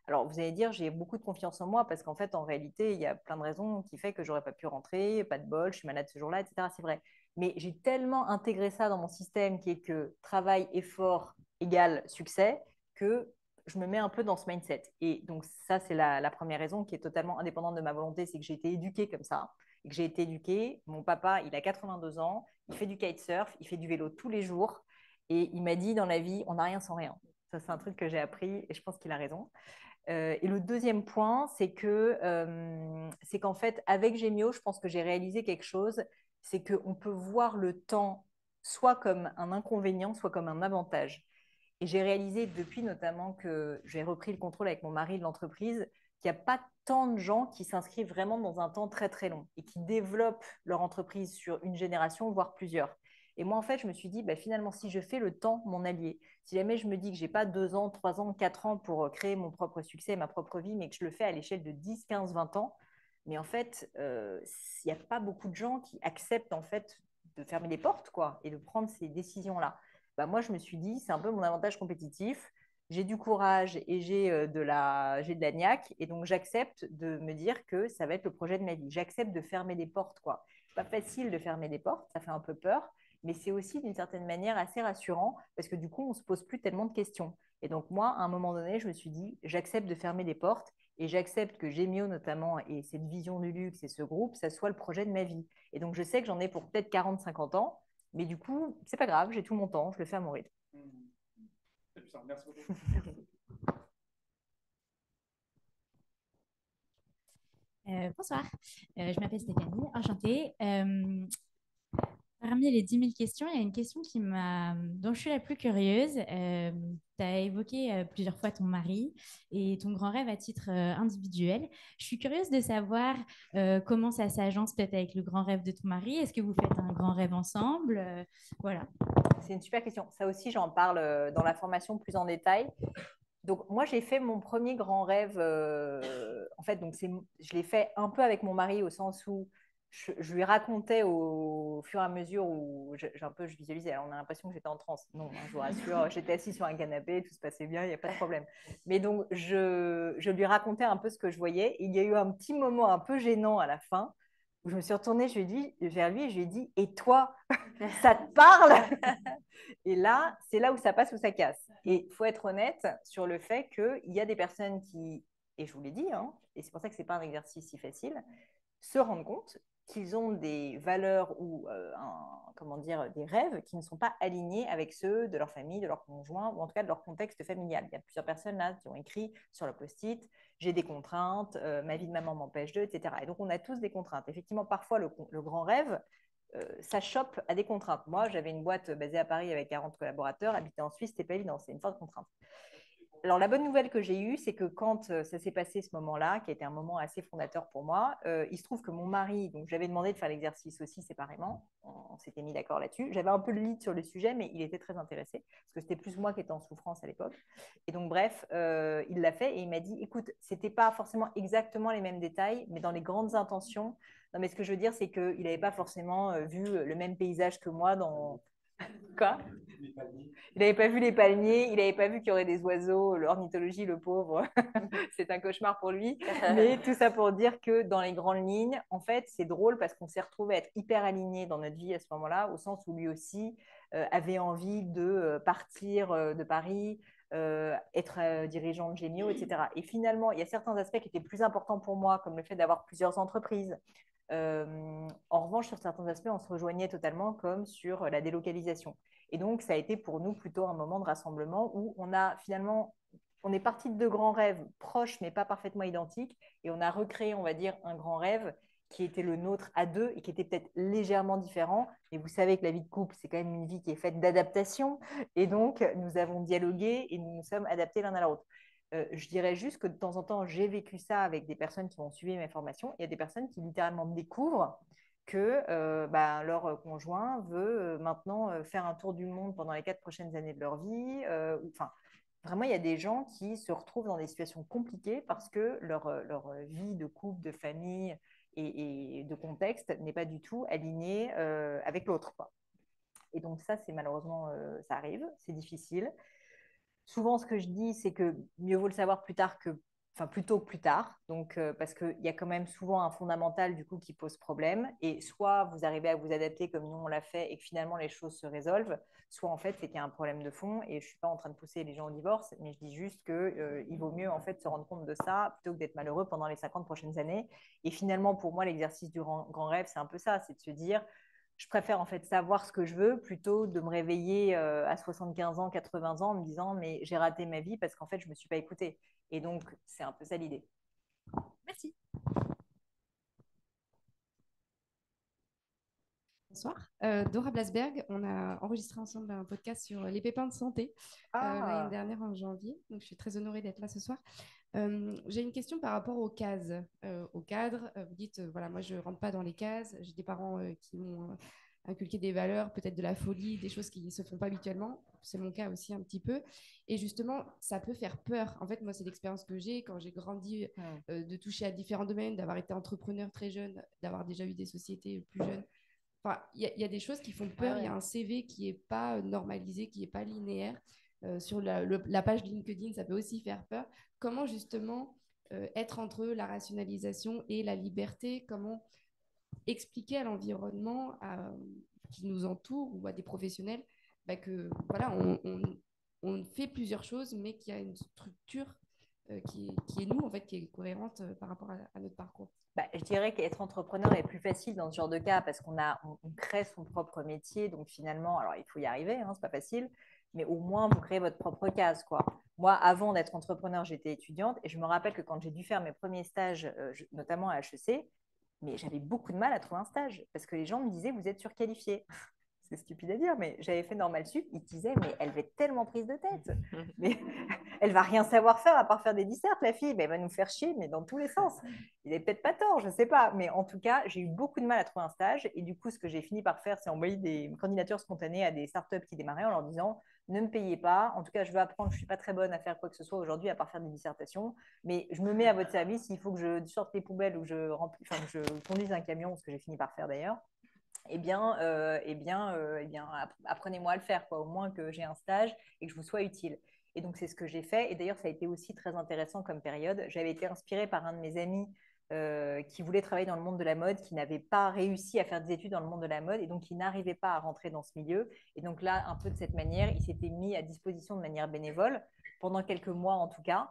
[SPEAKER 3] Alors, vous allez dire, j'ai beaucoup de confiance en moi parce qu'en fait, en réalité, il y a plein de raisons qui font que j'aurais pas pu rentrer, pas de bol, je suis malade ce jour-là, etc. C'est vrai. Mais j'ai tellement intégré ça dans mon système qui est que travail, effort égale succès que je me mets un peu dans ce mindset. Et donc, ça, c'est la première raison qui est totalement indépendante de ma volonté, c'est que j'ai été éduquée comme ça. Et que j'ai été éduquée. Mon papa, il a 82 ans, il fait du kitesurf, il fait du vélo tous les jours. Et il m'a dit, dans la vie, on n'a rien sans rien. Ça, c'est un truc que j'ai appris et je pense qu'il a raison. Et le deuxième point, c'est qu'en fait, avec Gemio, je pense que j'ai réalisé quelque chose, c'est qu'on peut voir le temps soit comme un inconvénient, soit comme un avantage. Et j'ai réalisé depuis notamment que j'ai repris le contrôle avec mon mari de l'entreprise, qu'il n'y a pas tant de gens qui s'inscrivent vraiment dans un temps très très long et qui développent leur entreprise sur une génération, voire plusieurs. Et moi, en fait, je me suis dit, bah, finalement, si je fais le temps mon allié, si jamais je me dis que je n'ai pas 2 ans, 3 ans, 4 ans pour créer mon propre succès, ma propre vie, mais que je le fais à l'échelle de 10, 15, 20 ans, mais en fait, il n'y a pas beaucoup de gens qui acceptent en fait de fermer les portes quoi, et de prendre ces décisions-là. bah, moi, je me suis dit, c'est un peu mon avantage compétitif. J'ai du courage et j'ai de la niaque. Et donc, j'accepte de me dire que ça va être le projet de ma vie. J'accepte de fermer des portes, quoi. C'est pas facile de fermer des portes, ça fait un peu peur. Mais c'est aussi, d'une certaine manière, assez rassurant parce que du coup, on ne se pose plus tellement de questions. Et donc, moi, à un moment donné, je me suis dit, j'accepte de fermer des portes et j'accepte que Gemio, notamment, et cette vision du luxe et ce groupe, ça soit le projet de ma vie. Et donc, je sais que j'en ai pour peut-être 40, 50 ans. Mais du coup, c'est pas grave, j'ai tout mon temps, je le fais à mon rythme.
[SPEAKER 9] Merci beaucoup.
[SPEAKER 8] Bonsoir, je m'appelle Stéphanie, enchantée. Parmi les 10 000 questions, il y a une question dont je suis la plus curieuse. Tu as évoqué plusieurs fois ton mari et ton grand rêve à titre individuel. Je suis curieuse de savoir comment ça s'agence peut-être avec le grand rêve de ton mari. Est-ce que vous faites un grand rêve ensemble? Voilà.
[SPEAKER 3] C'est une super question. Ça aussi, j'en parle dans la formation plus en détail. Donc, moi, j'ai fait mon premier grand rêve. En fait, je l'ai fait un peu avec mon mari au sens où je lui racontais au fur et à mesure où je visualisais. Alors, on a l'impression que j'étais en transe. Non, hein, je vous rassure, j'étais assise sur un canapé, tout se passait bien, il n'y a pas de problème. Mais donc, je lui racontais un peu ce que je voyais. Et il y a eu un petit moment un peu gênant à la fin où je me suis retournée vers lui et je lui ai dit, et toi, ça te parle? Et là, c'est là où ça passe ou ça casse. Et il faut être honnête sur le fait qu'il y a des personnes qui, et je vous l'ai dit, hein, et c'est pour ça que ce n'est pas un exercice si facile, se rendent compte qu'ils ont des valeurs ou comment dire, des rêves qui ne sont pas alignés avec ceux de leur famille, de leur conjoint, ou en tout cas de leur contexte familial. Il y a plusieurs personnes là qui ont écrit sur le post-it, j'ai des contraintes, ma vie de maman m'empêche d'eux, etc. Et donc on a tous des contraintes. Effectivement, parfois le grand rêve, ça chope à des contraintes. Moi, j'avais une boîte basée à Paris avec 40 collaborateurs, habiter en Suisse, c'était pas évident, c'est une forte contrainte. Alors, la bonne nouvelle que j'ai eue, c'est que quand ça s'est passé ce moment-là, qui a été un moment assez fondateur pour moi, il se trouve que mon mari, donc j'avais demandé de faire l'exercice aussi séparément, on s'était mis d'accord là-dessus. J'avais un peu le lead sur le sujet, mais il était très intéressé, parce que c'était plus moi qui étais en souffrance à l'époque. Et donc, bref, il l'a fait et il m'a dit, écoute, c'était pas forcément exactement les mêmes détails, mais dans les grandes intentions. Non, mais ce que je veux dire, c'est qu'il n'avait pas forcément vu le même paysage que moi dans... Quoi? Il n'avait pas vu les palmiers, il n'avait pas vu qu'il y aurait des oiseaux, l'ornithologie, le pauvre, c'est un cauchemar pour lui. Mais tout ça pour dire que dans les grandes lignes, en fait, c'est drôle parce qu'on s'est retrouvé à être hyper alignés dans notre vie à ce moment-là, au sens où lui aussi avait envie de partir de Paris, être dirigeant de Gémio, etc. Et finalement, il y a certains aspects qui étaient plus importants pour moi, comme le fait d'avoir plusieurs entreprises. En revanche, sur certains aspects, on se rejoignait totalement, comme sur la délocalisation. Et donc, ça a été pour nous plutôt un moment de rassemblement où on est parti de grands rêves proches, mais pas parfaitement identiques, et on a recréé, on va dire, un grand rêve qui était le nôtre à deux et qui était peut-être légèrement différent. Et vous savez que la vie de couple, c'est quand même une vie qui est faite d'adaptation. Et donc, nous avons dialogué et nous nous sommes adaptés l'un à l'autre. Je dirais juste que de temps en temps, j'ai vécu ça avec des personnes qui ont suivi mes formations. Il y a des personnes qui littéralement découvrent que leur conjoint veut maintenant faire un tour du monde pendant les 4 prochaines années de leur vie. Enfin, vraiment, il y a des gens qui se retrouvent dans des situations compliquées parce que leur vie de couple, de famille et de contexte n'est pas du tout alignée avec l'autre, quoi. Et donc ça, c'est malheureusement, ça arrive, c'est difficile. Souvent, ce que je dis, c'est que mieux vaut le savoir plutôt que plus tard. Donc, parce qu'il y a quand même souvent un fondamental du coup qui pose problème. Et soit vous arrivez à vous adapter comme nous on l'a fait et que finalement les choses se résolvent, soit en fait c'est qu'il y a un problème de fond. Et je suis pas en train de pousser les gens au divorce, mais je dis juste que il vaut mieux en fait se rendre compte de ça plutôt que d'être malheureux pendant les 50 prochaines années. Et finalement, pour moi, l'exercice du grand rêve, c'est un peu ça, c'est de se dire je préfère en fait savoir ce que je veux plutôt de me réveiller à 75 ans, 80 ans en me disant mais j'ai raté ma vie parce qu'en fait je ne me suis pas écoutée. Et donc c'est un peu ça l'idée.
[SPEAKER 8] Merci.
[SPEAKER 10] Bonsoir. Dora Blasberg, on a enregistré ensemble un podcast sur les pépins de santé l'année dernière en janvier. Donc je suis très honorée d'être là ce soir. J'ai une question par rapport aux cases, au cadre. Vous dites, voilà, moi je ne rentre pas dans les cases. J'ai des parents qui m'ont inculqué des valeurs, peut-être de la folie, des choses qui ne se font pas habituellement. C'est mon cas aussi un petit peu. Et justement, ça peut faire peur. En fait, moi, c'est l'expérience que j'ai quand j'ai grandi, de toucher à différents domaines, d'avoir été entrepreneur très jeune, d'avoir déjà eu des sociétés plus jeunes. Enfin, il y a des choses qui font peur.
[SPEAKER 2] Ouais,
[SPEAKER 10] Il y a un CV qui n'est pas normalisé, qui n'est pas linéaire. Sur la page LinkedIn, ça peut aussi faire peur. Comment justement être entre la rationalisation et la liberté? Comment expliquer à l'environnement qui nous entoure ou à des professionnels que voilà, on fait plusieurs choses, mais qu'il y a une structure qui est nous, en fait, qui est cohérente par rapport à notre parcours.
[SPEAKER 2] Je dirais qu'être entrepreneur est plus facile dans ce genre de cas parce on crée son propre métier. Donc finalement, alors il faut y arriver, hein, c'est pas facile, mais au moins vous créez votre propre case, quoi. Moi, avant d'être entrepreneur, j'étais étudiante et je me rappelle que quand j'ai dû faire mes premiers stages, notamment à HEC, mais j'avais beaucoup de mal à trouver un stage parce que les gens me disaient vous êtes surqualifié. C'est stupide à dire, mais j'avais fait Normal Sup, ils disaient mais elle va être tellement prise de tête. Mais elle va rien savoir faire à part faire des dissertes, la fille. Elle va nous faire chier, mais dans tous les sens. Il n'est peut-être pas tort, je ne sais pas. Mais en tout cas, j'ai eu beaucoup de mal à trouver un stage. Et du coup, ce que j'ai fini par faire, c'est envoyer des candidatures spontanées à des startups qui démarraient en leur disant ne me payez pas. En tout cas, je veux apprendre. Je ne suis pas très bonne à faire quoi que ce soit aujourd'hui, à part faire des dissertations. Mais je me mets à votre service. Il faut que je sorte les poubelles ou que je conduise un camion, ce que j'ai fini par faire d'ailleurs. Apprenez-moi à le faire, quoi, au moins que j'ai un stage et que je vous sois utile. Et donc, c'est ce que j'ai fait. Et d'ailleurs, ça a été aussi très intéressant comme période. J'avais été inspirée par un de mes amis qui voulait travailler dans le monde de la mode, qui n'avait pas réussi à faire des études dans le monde de la mode et donc qui n'arrivait pas à rentrer dans ce milieu. Et donc là, un peu de cette manière, il s'était mis à disposition de manière bénévole, pendant quelques mois en tout cas.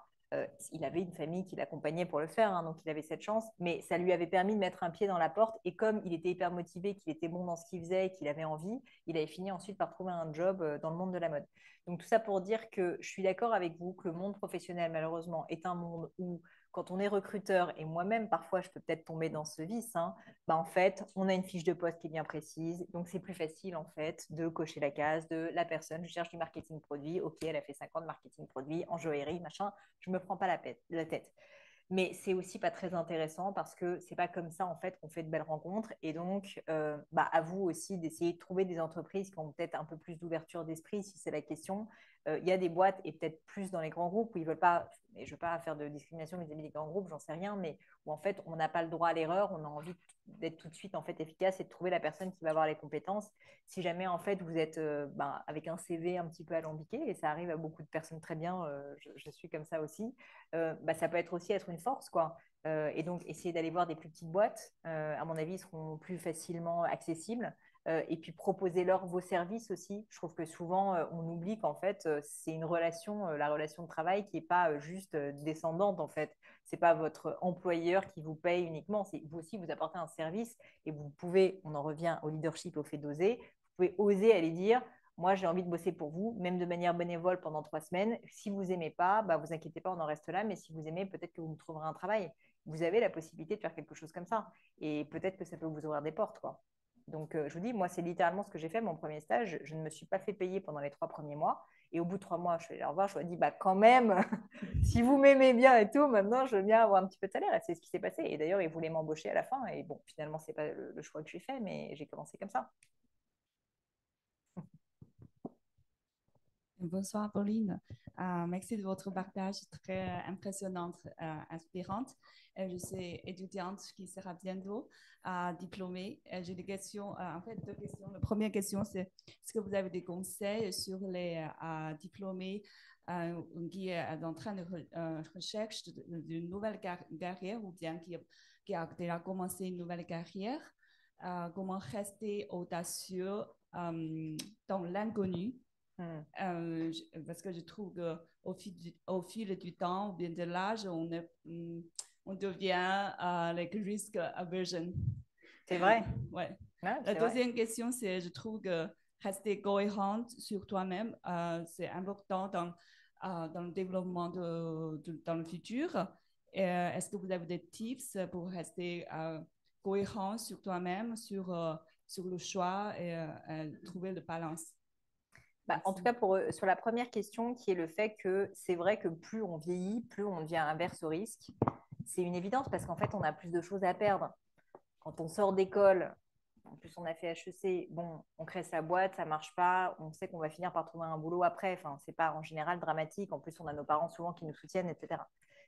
[SPEAKER 2] Il avait une famille qui l'accompagnait pour le faire, hein, donc il avait cette chance, mais ça lui avait permis de mettre un pied dans la porte. Et comme il était hyper motivé, qu'il était bon dans ce qu'il faisait et qu'il avait envie, il avait fini ensuite par trouver un job dans le monde de la mode. Donc tout ça pour dire que je suis d'accord avec vous que le monde professionnel, malheureusement, est un monde où, quand on est recruteur, et moi-même, parfois, je peux peut-être tomber dans ce vice, hein, en fait, on a une fiche de poste qui est bien précise, donc c'est plus facile, en fait, de cocher la case de la personne, je cherche du marketing produit, ok, elle a fait 5 ans de marketing produit, en joaillerie, machin, je ne me prends pas la tête. Mais c'est aussi pas très intéressant parce que c'est pas comme ça en fait qu'on fait de belles rencontres. Et donc, à vous aussi d'essayer de trouver des entreprises qui ont peut-être un peu plus d'ouverture d'esprit, si c'est la question. Il y a des boîtes et peut-être plus dans les grands groupes où ils veulent pas. Et je ne veux pas faire de discrimination vis-à-vis des grands groupes, j'en sais rien, mais où en fait on n'a pas le droit à l'erreur, on a envie d'être tout de suite en fait efficace et de trouver la personne qui va avoir les compétences. Si jamais en fait vous êtes avec un CV un petit peu alambiqué, et ça arrive à beaucoup de personnes très bien, je suis comme ça aussi, ça peut être aussi être une force, quoi. Et donc, essayer d'aller voir des plus petites boîtes, à mon avis, seront plus facilement accessibles. Et puis, proposez-leur vos services aussi. Je trouve que souvent, on oublie qu'en fait, c'est une relation, la relation de travail qui n'est pas juste descendante, en fait. Ce n'est pas votre employeur qui vous paye uniquement. C'est vous aussi, vous apportez un service et vous pouvez, on en revient au leadership, au fait d'oser, vous pouvez oser aller dire moi, j'ai envie de bosser pour vous, même de manière bénévole pendant 3 semaines. Si vous n'aimez pas, vous inquiétez pas, on en reste là. Mais si vous aimez, peut-être que vous me trouverez un travail. Vous avez la possibilité de faire quelque chose comme ça. Et peut-être que ça peut vous ouvrir des portes, quoi. Donc, je vous dis, moi, c'est littéralement ce que j'ai fait, mon premier stage. Je ne me suis pas fait payer pendant les 3 premiers mois. Et au bout de 3 mois, je suis allée leur voir, je leur ai dit, quand même, si vous m'aimez bien et tout, maintenant, je veux bien avoir un petit peu de salaire. Et c'est ce qui s'est passé. Et d'ailleurs, ils voulaient m'embaucher à la fin. Et bon, finalement, ce n'est pas le choix que j'ai fait, mais j'ai commencé comme ça.
[SPEAKER 11] Bonsoir Pauline, merci de votre partage très impressionnante, inspirante. Je suis étudiante qui sera bientôt diplômée. J'ai des questions, en fait 2 questions. La première question, c'est est-ce que vous avez des conseils sur les diplômés qui est en train de recherche d'une nouvelle carrière ou bien qui a déjà commencé une nouvelle carrière? Comment rester audacieux dans l'inconnu? Parce que je trouve qu'au fil du temps ou bien de l'âge, on devient risk aversion.
[SPEAKER 2] C'est vrai.
[SPEAKER 11] Ouais.
[SPEAKER 2] Ouais,
[SPEAKER 11] La deuxième question, c'est je trouve que rester cohérente sur toi-même, c'est important dans le développement dans le futur. Est-ce que vous avez des tips pour rester cohérent sur toi-même, sur le choix et trouver le balance?
[SPEAKER 2] En tout cas, sur la première question, qui est le fait que c'est vrai que plus on vieillit, plus on devient averse au risque. C'est une évidence parce qu'en fait, on a plus de choses à perdre. Quand on sort d'école, en plus on a fait HEC, bon, on crée sa boîte, ça ne marche pas, on sait qu'on va finir par trouver un boulot après. Enfin, ce n'est pas en général dramatique. En plus, on a nos parents souvent qui nous soutiennent, etc.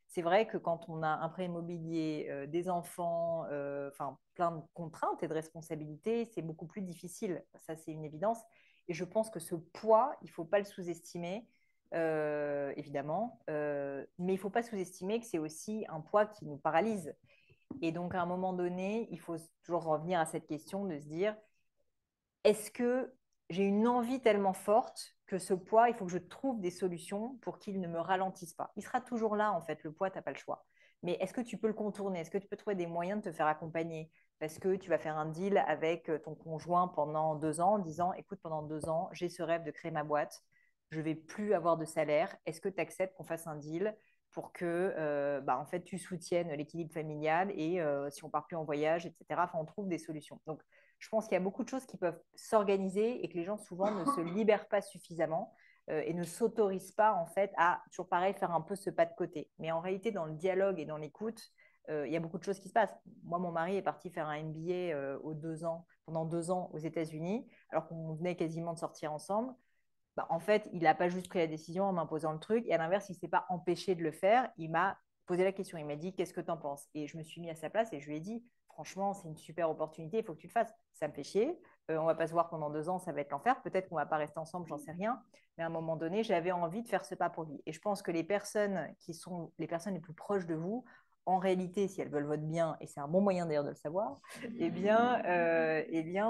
[SPEAKER 3] c'est vrai que quand on a un prêt immobilier, des enfants, enfin plein de contraintes et de responsabilités, c'est beaucoup plus difficile. Ça, c'est une évidence. Et je pense que ce poids, il ne faut pas le sous-estimer, évidemment, mais il ne faut pas sous-estimer que c'est aussi un poids qui nous paralyse. Et donc, à un moment donné, il faut toujours revenir à cette question de se dire, est-ce que j'ai une envie tellement forte que ce poids, il faut que je trouve des solutions pour qu'il ne me ralentisse pas. Il sera toujours là, en fait, le poids, tu n'as pas le choix. Mais est-ce que tu peux le contourner? Est-ce que tu peux trouver des moyens de te faire accompagner? Parce que tu vas faire un deal avec ton conjoint pendant 2 ans en disant, écoute, pendant 2 ans, j'ai ce rêve de créer ma boîte, je ne vais plus avoir de salaire. Est-ce que tu acceptes qu'on fasse un deal pour que en fait, tu soutiennes l'équilibre familial et si on part plus en voyage, etc. Enfin, on trouve des solutions. Donc, je pense qu'il y a beaucoup de choses qui peuvent s'organiser et que les gens souvent ne se libèrent pas suffisamment et ne s'autorisent pas en fait à, toujours pareil, faire un peu ce pas de côté. Mais en réalité, dans le dialogue et dans l'écoute, il y a beaucoup de choses qui se passent. Moi, mon mari est parti faire un MBA pendant 2 ans aux États-Unis, alors qu'on venait quasiment de sortir ensemble. En fait, il n'a pas juste pris la décision en m'imposant le truc. Et à l'inverse, il ne s'est pas empêché de le faire. Il m'a posé la question. Il m'a dit, qu'est-ce que tu en penses? Et je me suis mis à sa place et je lui ai dit, franchement, c'est une super opportunité, il faut que tu le fasses. Ça me fait chier. On ne va pas se voir pendant 2 ans, ça va être l'enfer. Peut-être qu'on ne va pas rester ensemble, j'en sais rien. Mais à un moment donné, j'avais envie de faire ce pas pour lui. Et je pense que les personnes qui sont les personnes les plus proches de vous, en réalité, si elles veulent votre bien, et c'est un bon moyen d'ailleurs de le savoir,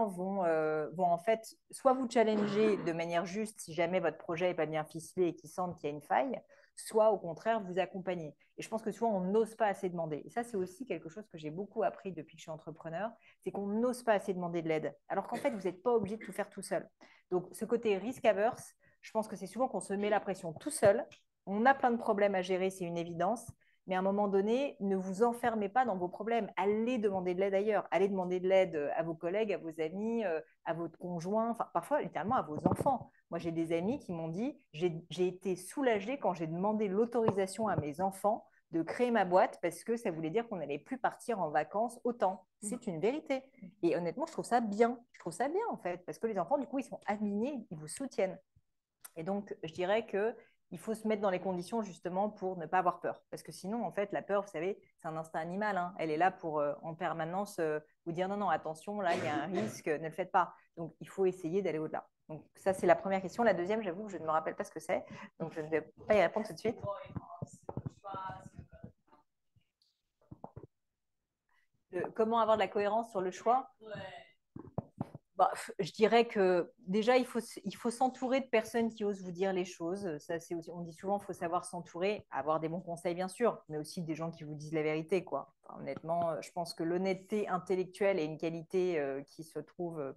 [SPEAKER 3] vont en fait soit vous challenger de manière juste si jamais votre projet n'est pas bien ficelé et qu'ils sentent qu'il y a une faille, soit au contraire vous accompagner. Et je pense que souvent on n'ose pas assez demander. Et ça, c'est aussi quelque chose que j'ai beaucoup appris depuis que je suis entrepreneur, c'est qu'on n'ose pas assez demander de l'aide, alors qu'en fait, vous n'êtes pas obligé de tout faire tout seul. Donc ce côté risk-averse, je pense que c'est souvent qu'on se met la pression tout seul. On a plein de problèmes à gérer, c'est une évidence. Mais à un moment donné, ne vous enfermez pas dans vos problèmes. Allez demander de l'aide ailleurs. Allez demander de l'aide à vos collègues, à vos amis, à votre conjoint, enfin, parfois littéralement à vos enfants. Moi, j'ai des amis qui m'ont dit, j'ai été soulagée quand j'ai demandé l'autorisation à mes enfants de créer ma boîte parce que ça voulait dire qu'on n'allait plus partir en vacances autant. C'est une vérité. Et honnêtement, je trouve ça bien. Je trouve ça bien, en fait, parce que les enfants, du coup, ils sont alignés, ils vous soutiennent. Et donc, je dirais que il faut se mettre dans les conditions justement pour ne pas avoir peur. Parce que sinon, en fait, la peur, vous savez, c'est un instinct animal. Hein. Elle est là pour en permanence vous dire non, non, attention, là, il y a un risque, ne le faites pas. Donc, il faut essayer d'aller au-delà. Donc, ça, c'est la première question. La deuxième, j'avoue que je ne me rappelle pas ce que c'est. Donc, je ne vais pas y répondre tout de suite. Comment avoir de la cohérence sur le choix? Je dirais que déjà, il faut s'entourer de personnes qui osent vous dire les choses. Ça, c'est aussi, on dit souvent qu'il faut savoir s'entourer, avoir des bons conseils, bien sûr, mais aussi des gens qui vous disent la vérité, quoi. Enfin, honnêtement, je pense que l'honnêteté intellectuelle est une qualité qui se trouve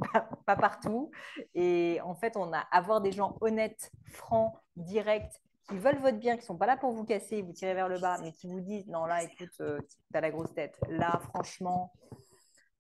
[SPEAKER 3] pas partout. Et en fait, avoir des gens honnêtes, francs, directs, qui veulent votre bien, qui ne sont pas là pour vous casser, vous tirer vers le bas, mais qui vous disent, non, là, écoute, tu as la grosse tête. Là, franchement,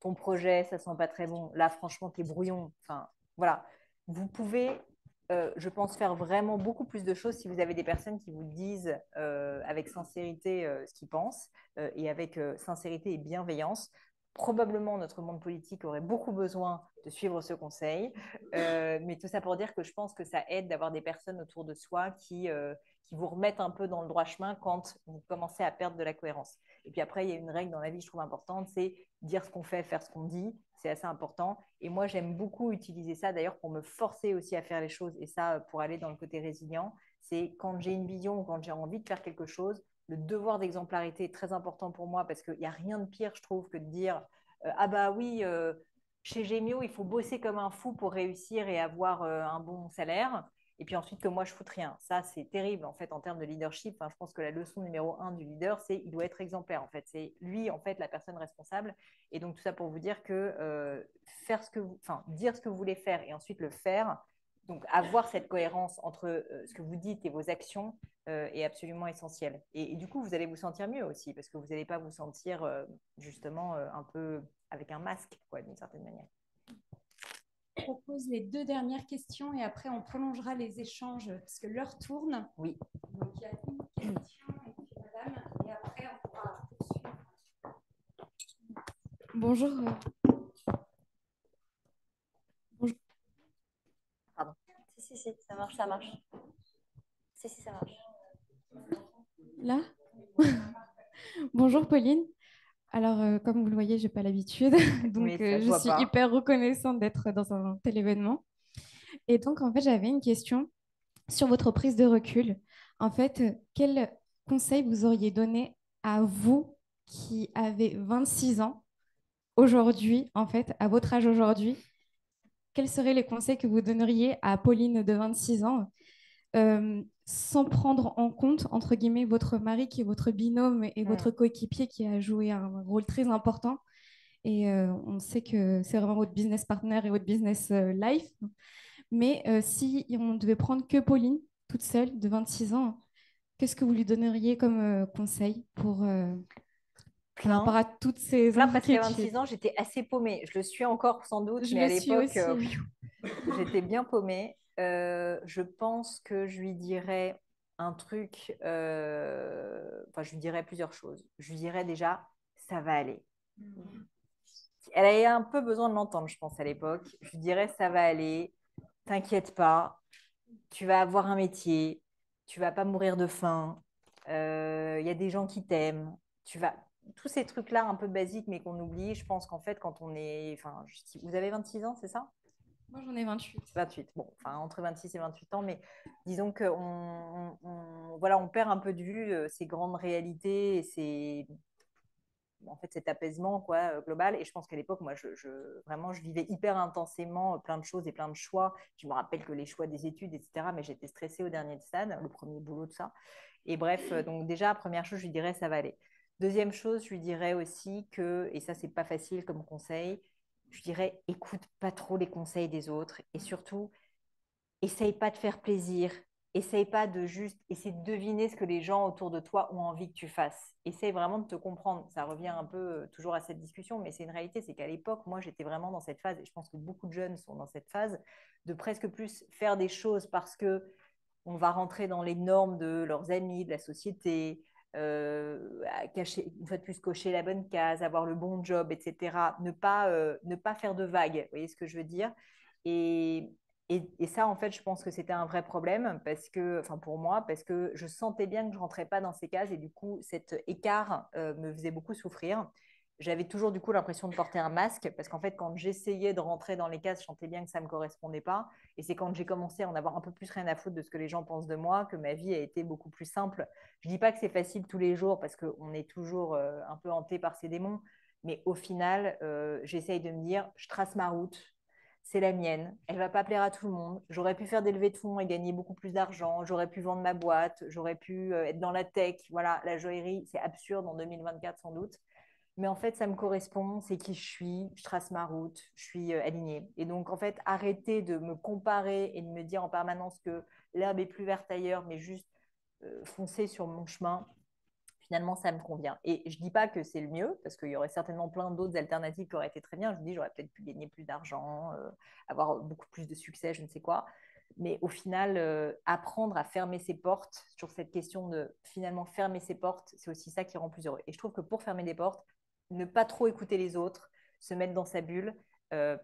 [SPEAKER 3] ton projet, ça sent pas très bon. Là, franchement, t'es brouillon. Enfin, voilà. Vous pouvez, je pense, faire vraiment beaucoup plus de choses si vous avez des personnes qui vous disent avec sincérité ce qu'ils pensent et avec sincérité et bienveillance. Probablement, notre monde politique aurait beaucoup besoin de suivre ce conseil. Mais tout ça pour dire que je pense que ça aide d'avoir des personnes autour de soi qui vous remettent un peu dans le droit chemin quand vous commencez à perdre de la cohérence. Et puis après, il y a une règle dans la vie, je trouve importante, c'est dire ce qu'on fait, faire ce qu'on dit. C'est assez important. Et moi, j'aime beaucoup utiliser ça, d'ailleurs, pour me forcer aussi à faire les choses. Et ça, pour aller dans le côté résilient, c'est quand j'ai une vision ou quand j'ai envie de faire quelque chose, le devoir d'exemplarité est très important pour moi parce qu'il n'y a rien de pire, je trouve, que de dire ah bah oui, chez Gemio, il faut bosser comme un fou pour réussir et avoir un bon salaire. Et puis ensuite que moi je foute rien. Ça, c'est terrible en fait en termes de leadership. Enfin, je pense que la leçon numéro 1 du leader, c'est il doit être exemplaire en fait. C'est lui en fait la personne responsable. Et donc tout ça pour vous dire que dire ce que vous voulez faire et ensuite le faire. Donc avoir cette cohérence entre ce que vous dites et vos actions est absolument essentiel. Et du coup, vous allez vous sentir mieux aussi parce que vous n'allez pas vous sentir justement un peu avec un masque, quoi, d'une certaine manière.
[SPEAKER 12] Je propose les 2 dernières questions et après on prolongera les échanges parce que l'heure tourne.
[SPEAKER 3] Oui.
[SPEAKER 12] Donc il y a une question et puis madame et après on pourra poursuivre.
[SPEAKER 10] Bonjour.
[SPEAKER 2] Bonjour. Pardon. Si, ça marche, ça marche. Si, ça marche.
[SPEAKER 10] Là?
[SPEAKER 8] Bonjour Pauline. Alors, comme vous le voyez, je n'ai pas l'habitude, donc je suis hyper reconnaissante d'être dans un tel événement. Et donc, en fait, j'avais une question sur votre prise de recul. En fait, quel conseil vous auriez donné à vous qui avez 26 ans aujourd'hui, en fait, à votre âge aujourd'hui? Quels seraient les conseils que vous donneriez à Pauline de 26 ans sans prendre en compte, entre guillemets, votre mari qui est votre binôme et votre coéquipier qui a joué un rôle très important. Et on sait que c'est vraiment votre business partner et votre business life. Mais si on devait prendre que Pauline, toute seule, de 26 ans, qu'est-ce que vous lui donneriez comme conseil pour, par rapport à toutes ces
[SPEAKER 3] Plein, parce qu'à
[SPEAKER 8] inquiétudes?
[SPEAKER 3] 26 ans, j'étais assez paumée. Je le suis encore sans doute, mais à l'époque, j'étais bien paumée. Je pense que je lui dirais un truc, enfin, je lui dirais plusieurs choses. Je lui dirais déjà, ça va aller. Elle avait un peu besoin de l'entendre, je pense, à l'époque. Je lui dirais, ça va aller, t'inquiète pas, tu vas avoir un métier, tu vas pas mourir de faim, y a des gens qui t'aiment, tu vas... Tous ces trucs-là un peu basiques, mais qu'on oublie, je pense qu'en fait, quand on est... Enfin, vous avez 26 ans, c'est ça?
[SPEAKER 8] Moi, j'en ai 28.
[SPEAKER 3] 28, bon, enfin, entre 26 et 28 ans, mais disons qu'on voilà, on perd un peu de vue ces grandes réalités et en fait, cet apaisement quoi, global. Et je pense qu'à l'époque, moi, vraiment, je vivais hyper intensément plein de choses et plein de choix. Je me rappelle que les choix des études, etc., mais j'étais stressée au dernier stade, le premier boulot, de ça. Et bref, donc déjà, première chose, je lui dirais, ça va aller. Deuxième chose, je lui dirais aussi que, et ça, c'est pas facile comme conseil, je dirais, écoute pas trop les conseils des autres et surtout, essaye pas de faire plaisir. Essaye pas de juste essayer de deviner ce que les gens autour de toi ont envie que tu fasses. Essaye vraiment de te comprendre. Ça revient un peu toujours à cette discussion, mais c'est une réalité. C'est qu'à l'époque, moi, j'étais vraiment dans cette phase, et je pense que beaucoup de jeunes sont dans cette phase, de presque plus faire des choses parce que on va rentrer dans les normes de leurs amis, de la société, une fois de plus cocher la bonne case, avoir le bon job, etc. Ne pas faire de vagues, vous voyez ce que je veux dire? Et, et ça, en fait, je pense que c'était un vrai problème parce que, enfin pour moi, parce que je sentais bien que je ne rentrais pas dans ces cases et du coup, cet écart me faisait beaucoup souffrir. J'avais toujours du coup l'impression de porter un masque parce qu'en fait, quand j'essayais de rentrer dans les cases, je sentais bien que ça ne me correspondait pas. Et c'est quand j'ai commencé à en avoir un peu plus rien à foutre de ce que les gens pensent de moi que ma vie a été beaucoup plus simple. Je ne dis pas que c'est facile tous les jours parce qu'on est toujours un peu hanté par ces démons, mais au final, j'essaye de me dire, je trace ma route, c'est la mienne, elle ne va pas plaire à tout le monde. J'aurais pu faire des levées de fonds et gagner beaucoup plus d'argent, j'aurais pu vendre ma boîte, j'aurais pu être dans la tech, voilà, la joaillerie, c'est absurde en 2024 sans doute. Mais en fait, ça me correspond, c'est qui je suis, je trace ma route, je suis alignée. Et donc, en fait, arrêter de me comparer et de me dire en permanence que l'herbe est plus verte ailleurs, mais juste foncer sur mon chemin, finalement, ça me convient. Et je ne dis pas que c'est le mieux, parce qu'il y aurait certainement plein d'autres alternatives qui auraient été très bien. Je vous dis, j'aurais peut-être pu gagner plus d'argent, avoir beaucoup plus de succès, je ne sais quoi. Mais au final, apprendre à fermer ses portes, sur cette question de finalement fermer ses portes, c'est aussi ça qui rend plus heureux. Et je trouve que pour fermer des portes, ne pas trop écouter les autres, se mettre dans sa bulle,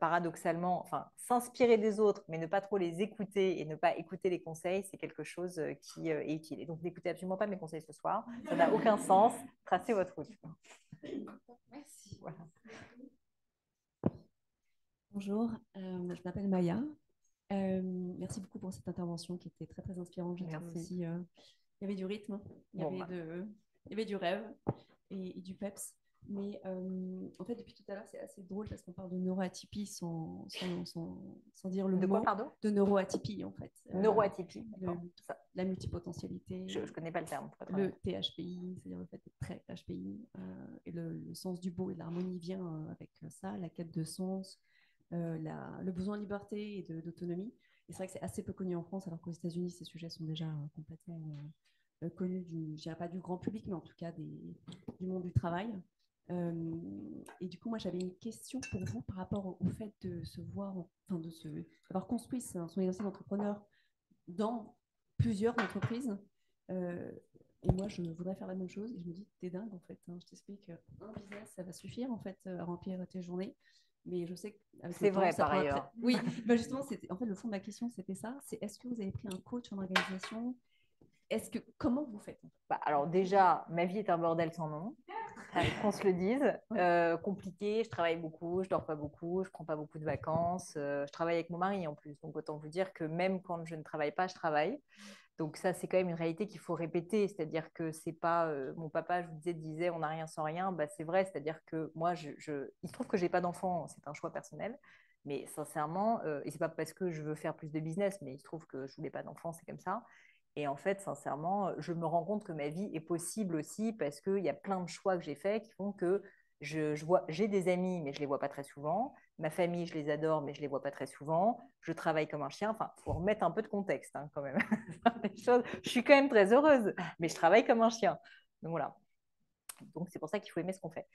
[SPEAKER 3] paradoxalement, enfin, s'inspirer des autres, mais ne pas trop les écouter et ne pas écouter les conseils, c'est quelque chose qui est utile. Et donc, n'écoutez absolument pas mes conseils ce soir, ça n'a aucun sens, tracez votre route.
[SPEAKER 13] Merci. Voilà. Bonjour, je m'appelle Maya. Merci beaucoup pour cette intervention qui était très très inspirante. Aussi, il y avait du rythme, il y avait du rêve et du peps. Mais en fait, depuis tout à l'heure, c'est assez drôle parce qu'on parle de neuroatypie sans dire le mot.
[SPEAKER 3] De quoi, pardon?
[SPEAKER 13] De neuroatypie, en fait.
[SPEAKER 3] Neuroatypie.
[SPEAKER 13] La multipotentialité.
[SPEAKER 3] Je ne connais pas le terme.
[SPEAKER 13] Le THPI, c'est-à-dire le fait d'être très HPI. Et le sens du beau et de l'harmonie vient avec ça, la quête de sens, le besoin de liberté et d'autonomie. Et c'est vrai que c'est assez peu connu en France, alors qu'aux États-Unis, ces sujets sont déjà complètement connus, je ne dirais pas du grand public, mais en tout cas du monde du travail. Et du coup, moi, j'avais une question pour vous par rapport au fait de se voir, enfin, d'avoir construit son exercice d'entrepreneur dans plusieurs entreprises. Et moi, je voudrais faire la même chose. Et je me dis, t'es dingue, en fait. Hein. Je t'explique, un business, ça va suffire, en fait, à remplir tes journées. Mais je sais que
[SPEAKER 3] c'est vrai, par ailleurs.
[SPEAKER 13] Oui, bah justement, en fait, le fond de ma question, c'était ça. C'est est-ce que vous avez pris un coach en organisation Comment vous faites?
[SPEAKER 3] Alors déjà, ma vie est un bordel sans nom, qu'on se le dise. Compliqué, je travaille beaucoup, je dors pas beaucoup, je prends pas beaucoup de vacances. Je travaille avec mon mari en plus, donc autant vous dire que même quand je ne travaille pas, je travaille. Donc ça, c'est quand même une réalité qu'il faut répéter, c'est-à-dire que c'est pas mon papa, je vous disais on n'a rien sans rien. Bah, c'est vrai, c'est-à-dire que moi, il se trouve que j'ai pas d'enfant, c'est un choix personnel. Mais sincèrement, et c'est pas parce que je veux faire plus de business, mais il se trouve que je voulais pas d'enfant, c'est comme ça. Et en fait, sincèrement, je me rends compte que ma vie est possible aussi parce qu'il y a plein de choix que j'ai faits qui font que j'ai des amis, mais je ne les vois pas très souvent. Ma famille, je les adore, mais je ne les vois pas très souvent. Je travaille comme un chien. Enfin, il faut remettre un peu de contexte quand même. Je suis quand même très heureuse, mais je travaille comme un chien. Donc voilà. Donc c'est pour ça qu'il faut aimer ce qu'on fait.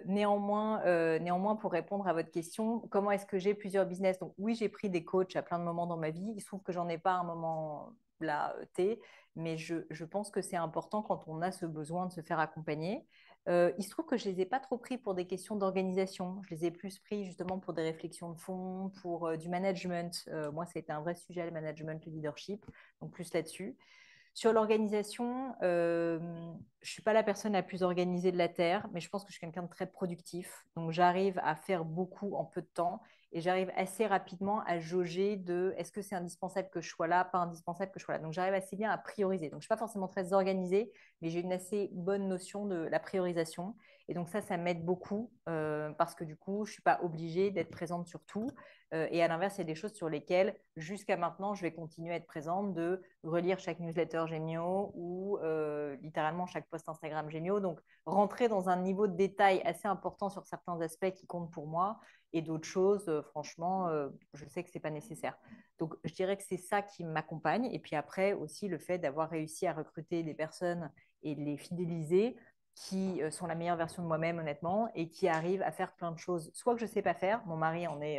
[SPEAKER 3] Néanmoins, pour répondre à votre question, comment est-ce que j'ai plusieurs business? Donc oui, j'ai pris des coachs à plein de moments dans ma vie. Il se trouve que j'en ai pas à un moment là T, mais je pense que c'est important quand on a ce besoin de se faire accompagner. Il se trouve que je les ai pas trop pris pour des questions d'organisation. Je les ai plus pris justement pour des réflexions de fond, pour du management. Moi, c'était un vrai sujet, le management, le leadership, donc plus là-dessus. Sur l'organisation, je ne suis pas la personne la plus organisée de la Terre, mais je pense que je suis quelqu'un de très productif. Donc, j'arrive à faire beaucoup en peu de temps et j'arrive assez rapidement à jauger de est-ce que c'est indispensable que je sois là, pas indispensable que je sois là. Donc, j'arrive assez bien à prioriser. Donc, je ne suis pas forcément très organisée, mais j'ai une assez bonne notion de la priorisation. Et donc, ça m'aide beaucoup parce que du coup, je ne suis pas obligée d'être présente sur tout. Et à l'inverse, il y a des choses sur lesquelles, jusqu'à maintenant, je vais continuer à être présente, de relire chaque newsletter Gémio ou littéralement chaque post Instagram Gémio. Donc, rentrer dans un niveau de détail assez important sur certains aspects qui comptent pour moi et d'autres choses, franchement, je sais que ce n'est pas nécessaire. Donc, je dirais que c'est ça qui m'accompagne. Et puis après, aussi, le fait d'avoir réussi à recruter des personnes et de les fidéliser qui sont la meilleure version de moi-même, honnêtement, et qui arrivent à faire plein de choses, soit que je ne sais pas faire, mon mari en est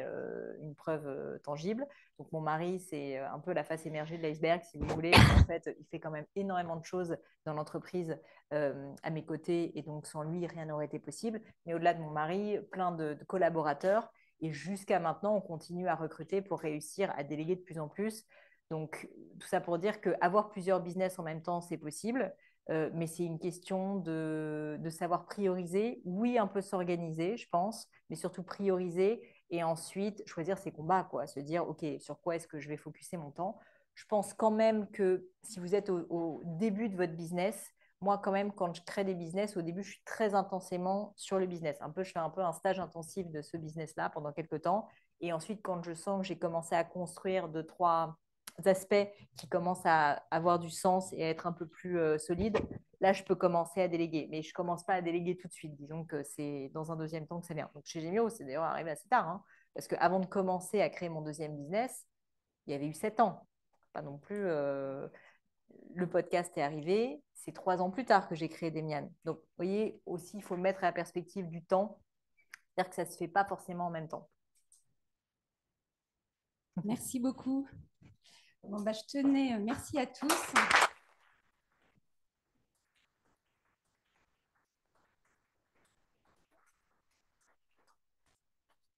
[SPEAKER 3] une preuve tangible. Donc, mon mari, c'est un peu la face émergée de l'iceberg, si vous voulez. En fait, il fait quand même énormément de choses dans l'entreprise à mes côtés, et donc sans lui, rien n'aurait été possible. Mais au-delà de mon mari, plein de collaborateurs, et jusqu'à maintenant, on continue à recruter pour réussir à déléguer de plus en plus. Donc, tout ça pour dire qu'avoir plusieurs business en même temps, c'est possible. Mais c'est une question de savoir prioriser. Oui, un peu s'organiser, je pense, mais surtout prioriser et ensuite choisir ses combats, quoi. Se dire, OK, sur quoi est-ce que je vais focuser mon temps? Je pense quand même que si vous êtes au début de votre business, moi, quand même, quand je crée des business, au début, je suis très intensément sur le business. Je fais un peu un stage intensif de ce business-là pendant quelques temps. Et ensuite, quand je sens que j'ai commencé à construire deux, trois aspects qui commencent à avoir du sens et à être un peu plus solides, là, je peux commencer à déléguer. Mais je ne commence pas à déléguer tout de suite. Disons que c'est dans un deuxième temps que ça vient. Donc, chez Gemio, c'est d'ailleurs arrivé assez tard. Hein, parce qu'avant de commencer à créer mon deuxième business, il y avait eu 7 ans. Pas non plus. Le podcast est arrivé. C'est 3 ans plus tard que j'ai créé Demian. Donc, vous voyez, aussi, il faut mettre à la perspective du temps. C'est-à-dire que ça ne se fait pas forcément en même temps.
[SPEAKER 12] Merci beaucoup. Bon, je tenais, merci à tous.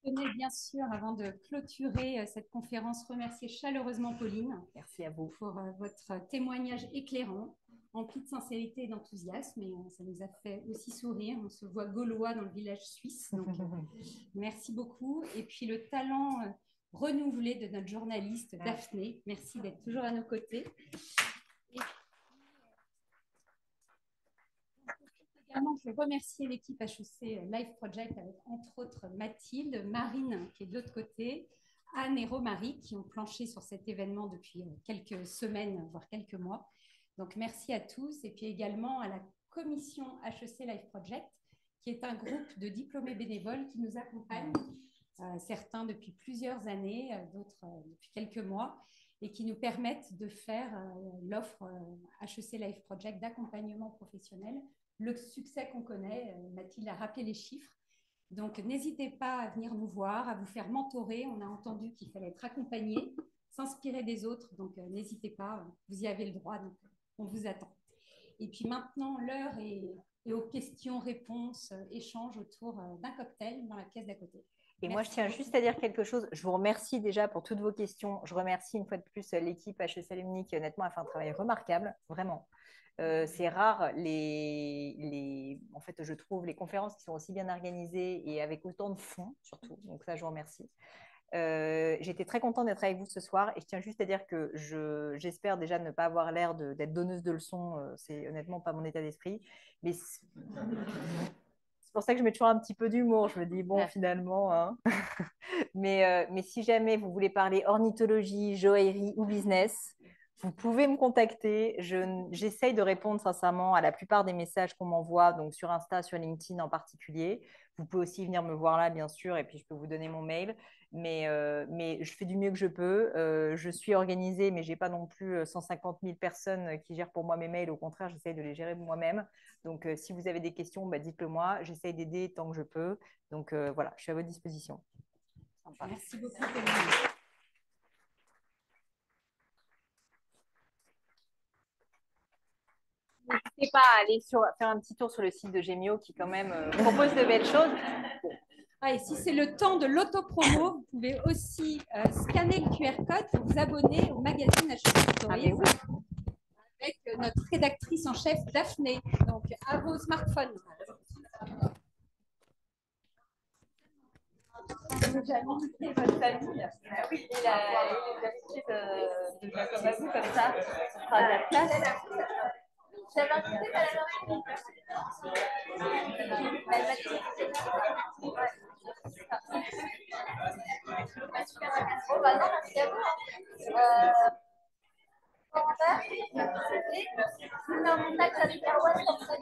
[SPEAKER 12] Je tenais bien sûr, avant de clôturer cette conférence, remercier chaleureusement Pauline.
[SPEAKER 3] Merci à vous.
[SPEAKER 12] Pour votre témoignage éclairant, empli de sincérité et d'enthousiasme. Et ça nous a fait aussi sourire. On se voit gaulois dans le village suisse. Donc, merci beaucoup. Et puis le talent renouvelé de notre journaliste Daphné. Merci d'être toujours à nos côtés. Et également, je veux remercier l'équipe HEC Live Project avec entre autres Mathilde, Marine qui est de l'autre côté, Anne et Romaric qui ont planché sur cet événement depuis quelques semaines, voire quelques mois. Donc, merci à tous. Et puis également à la commission HEC Live Project, qui est un groupe de diplômés bénévoles qui nous accompagnent, certains depuis plusieurs années, d'autres depuis quelques mois, et qui nous permettent de faire l'offre HEC Live Project d'accompagnement professionnel. Le succès qu'on connaît, Mathilde a rappelé les chiffres. Donc, n'hésitez pas à venir nous voir, à vous faire mentorer. On a entendu qu'il fallait être accompagné, s'inspirer des autres. Donc, n'hésitez pas, vous y avez le droit. Donc, on vous attend. Et puis maintenant, l'heure est aux questions-réponses, échanges autour d'un cocktail dans la pièce d'à côté.
[SPEAKER 3] Et moi, je tiens juste à dire quelque chose. Je vous remercie déjà pour toutes vos questions. Je remercie une fois de plus l'équipe HEC Alumni qui, honnêtement, a fait un travail remarquable, vraiment. C'est rare, en fait, je trouve les conférences qui sont aussi bien organisées et avec autant de fond, surtout. Donc ça, je vous remercie. J'étais très contente d'être avec vous ce soir et je tiens juste à dire que j'espère déjà ne pas avoir l'air d'être donneuse de leçons. C'est honnêtement pas mon état d'esprit. Mais c'est pour ça que je mets toujours un petit peu d'humour. Je me dis, bon, finalement. Hein. mais si jamais vous voulez parler ornithologie, joaillerie ou business, vous pouvez me contacter. J'essaye de répondre sincèrement à la plupart des messages qu'on m'envoie, donc sur Insta, sur LinkedIn en particulier. Vous pouvez aussi venir me voir là, bien sûr, et puis je peux vous donner mon mail. Mais je fais du mieux que je peux. Je suis organisée, mais je n'ai pas non plus 150 000 personnes qui gèrent pour moi mes mails. Au contraire, j'essaye de les gérer moi-même. Donc, si vous avez des questions, dites-le moi. J'essaye d'aider tant que je peux. Donc, voilà, je suis à votre disposition.
[SPEAKER 12] Sympa. Merci beaucoup.
[SPEAKER 3] N'hésitez pas à aller faire un petit tour sur le site de Gemio qui, quand même, propose de belles choses.
[SPEAKER 12] Ah, et si c'est le temps de l'autopromo, vous pouvez aussi scanner le QR code pour vous abonner au magazine HEC Stories avec notre rédactrice en chef Daphné. Donc, à vos smartphones.
[SPEAKER 3] J'ai invité votre famille. Oui, il a l'habitude de faire comme à vous, comme ça. On fera de la place. J'avais invité Madame Bon, bah non, merci à vous. Commentaire, je mets en contact avec Erwan comme ça.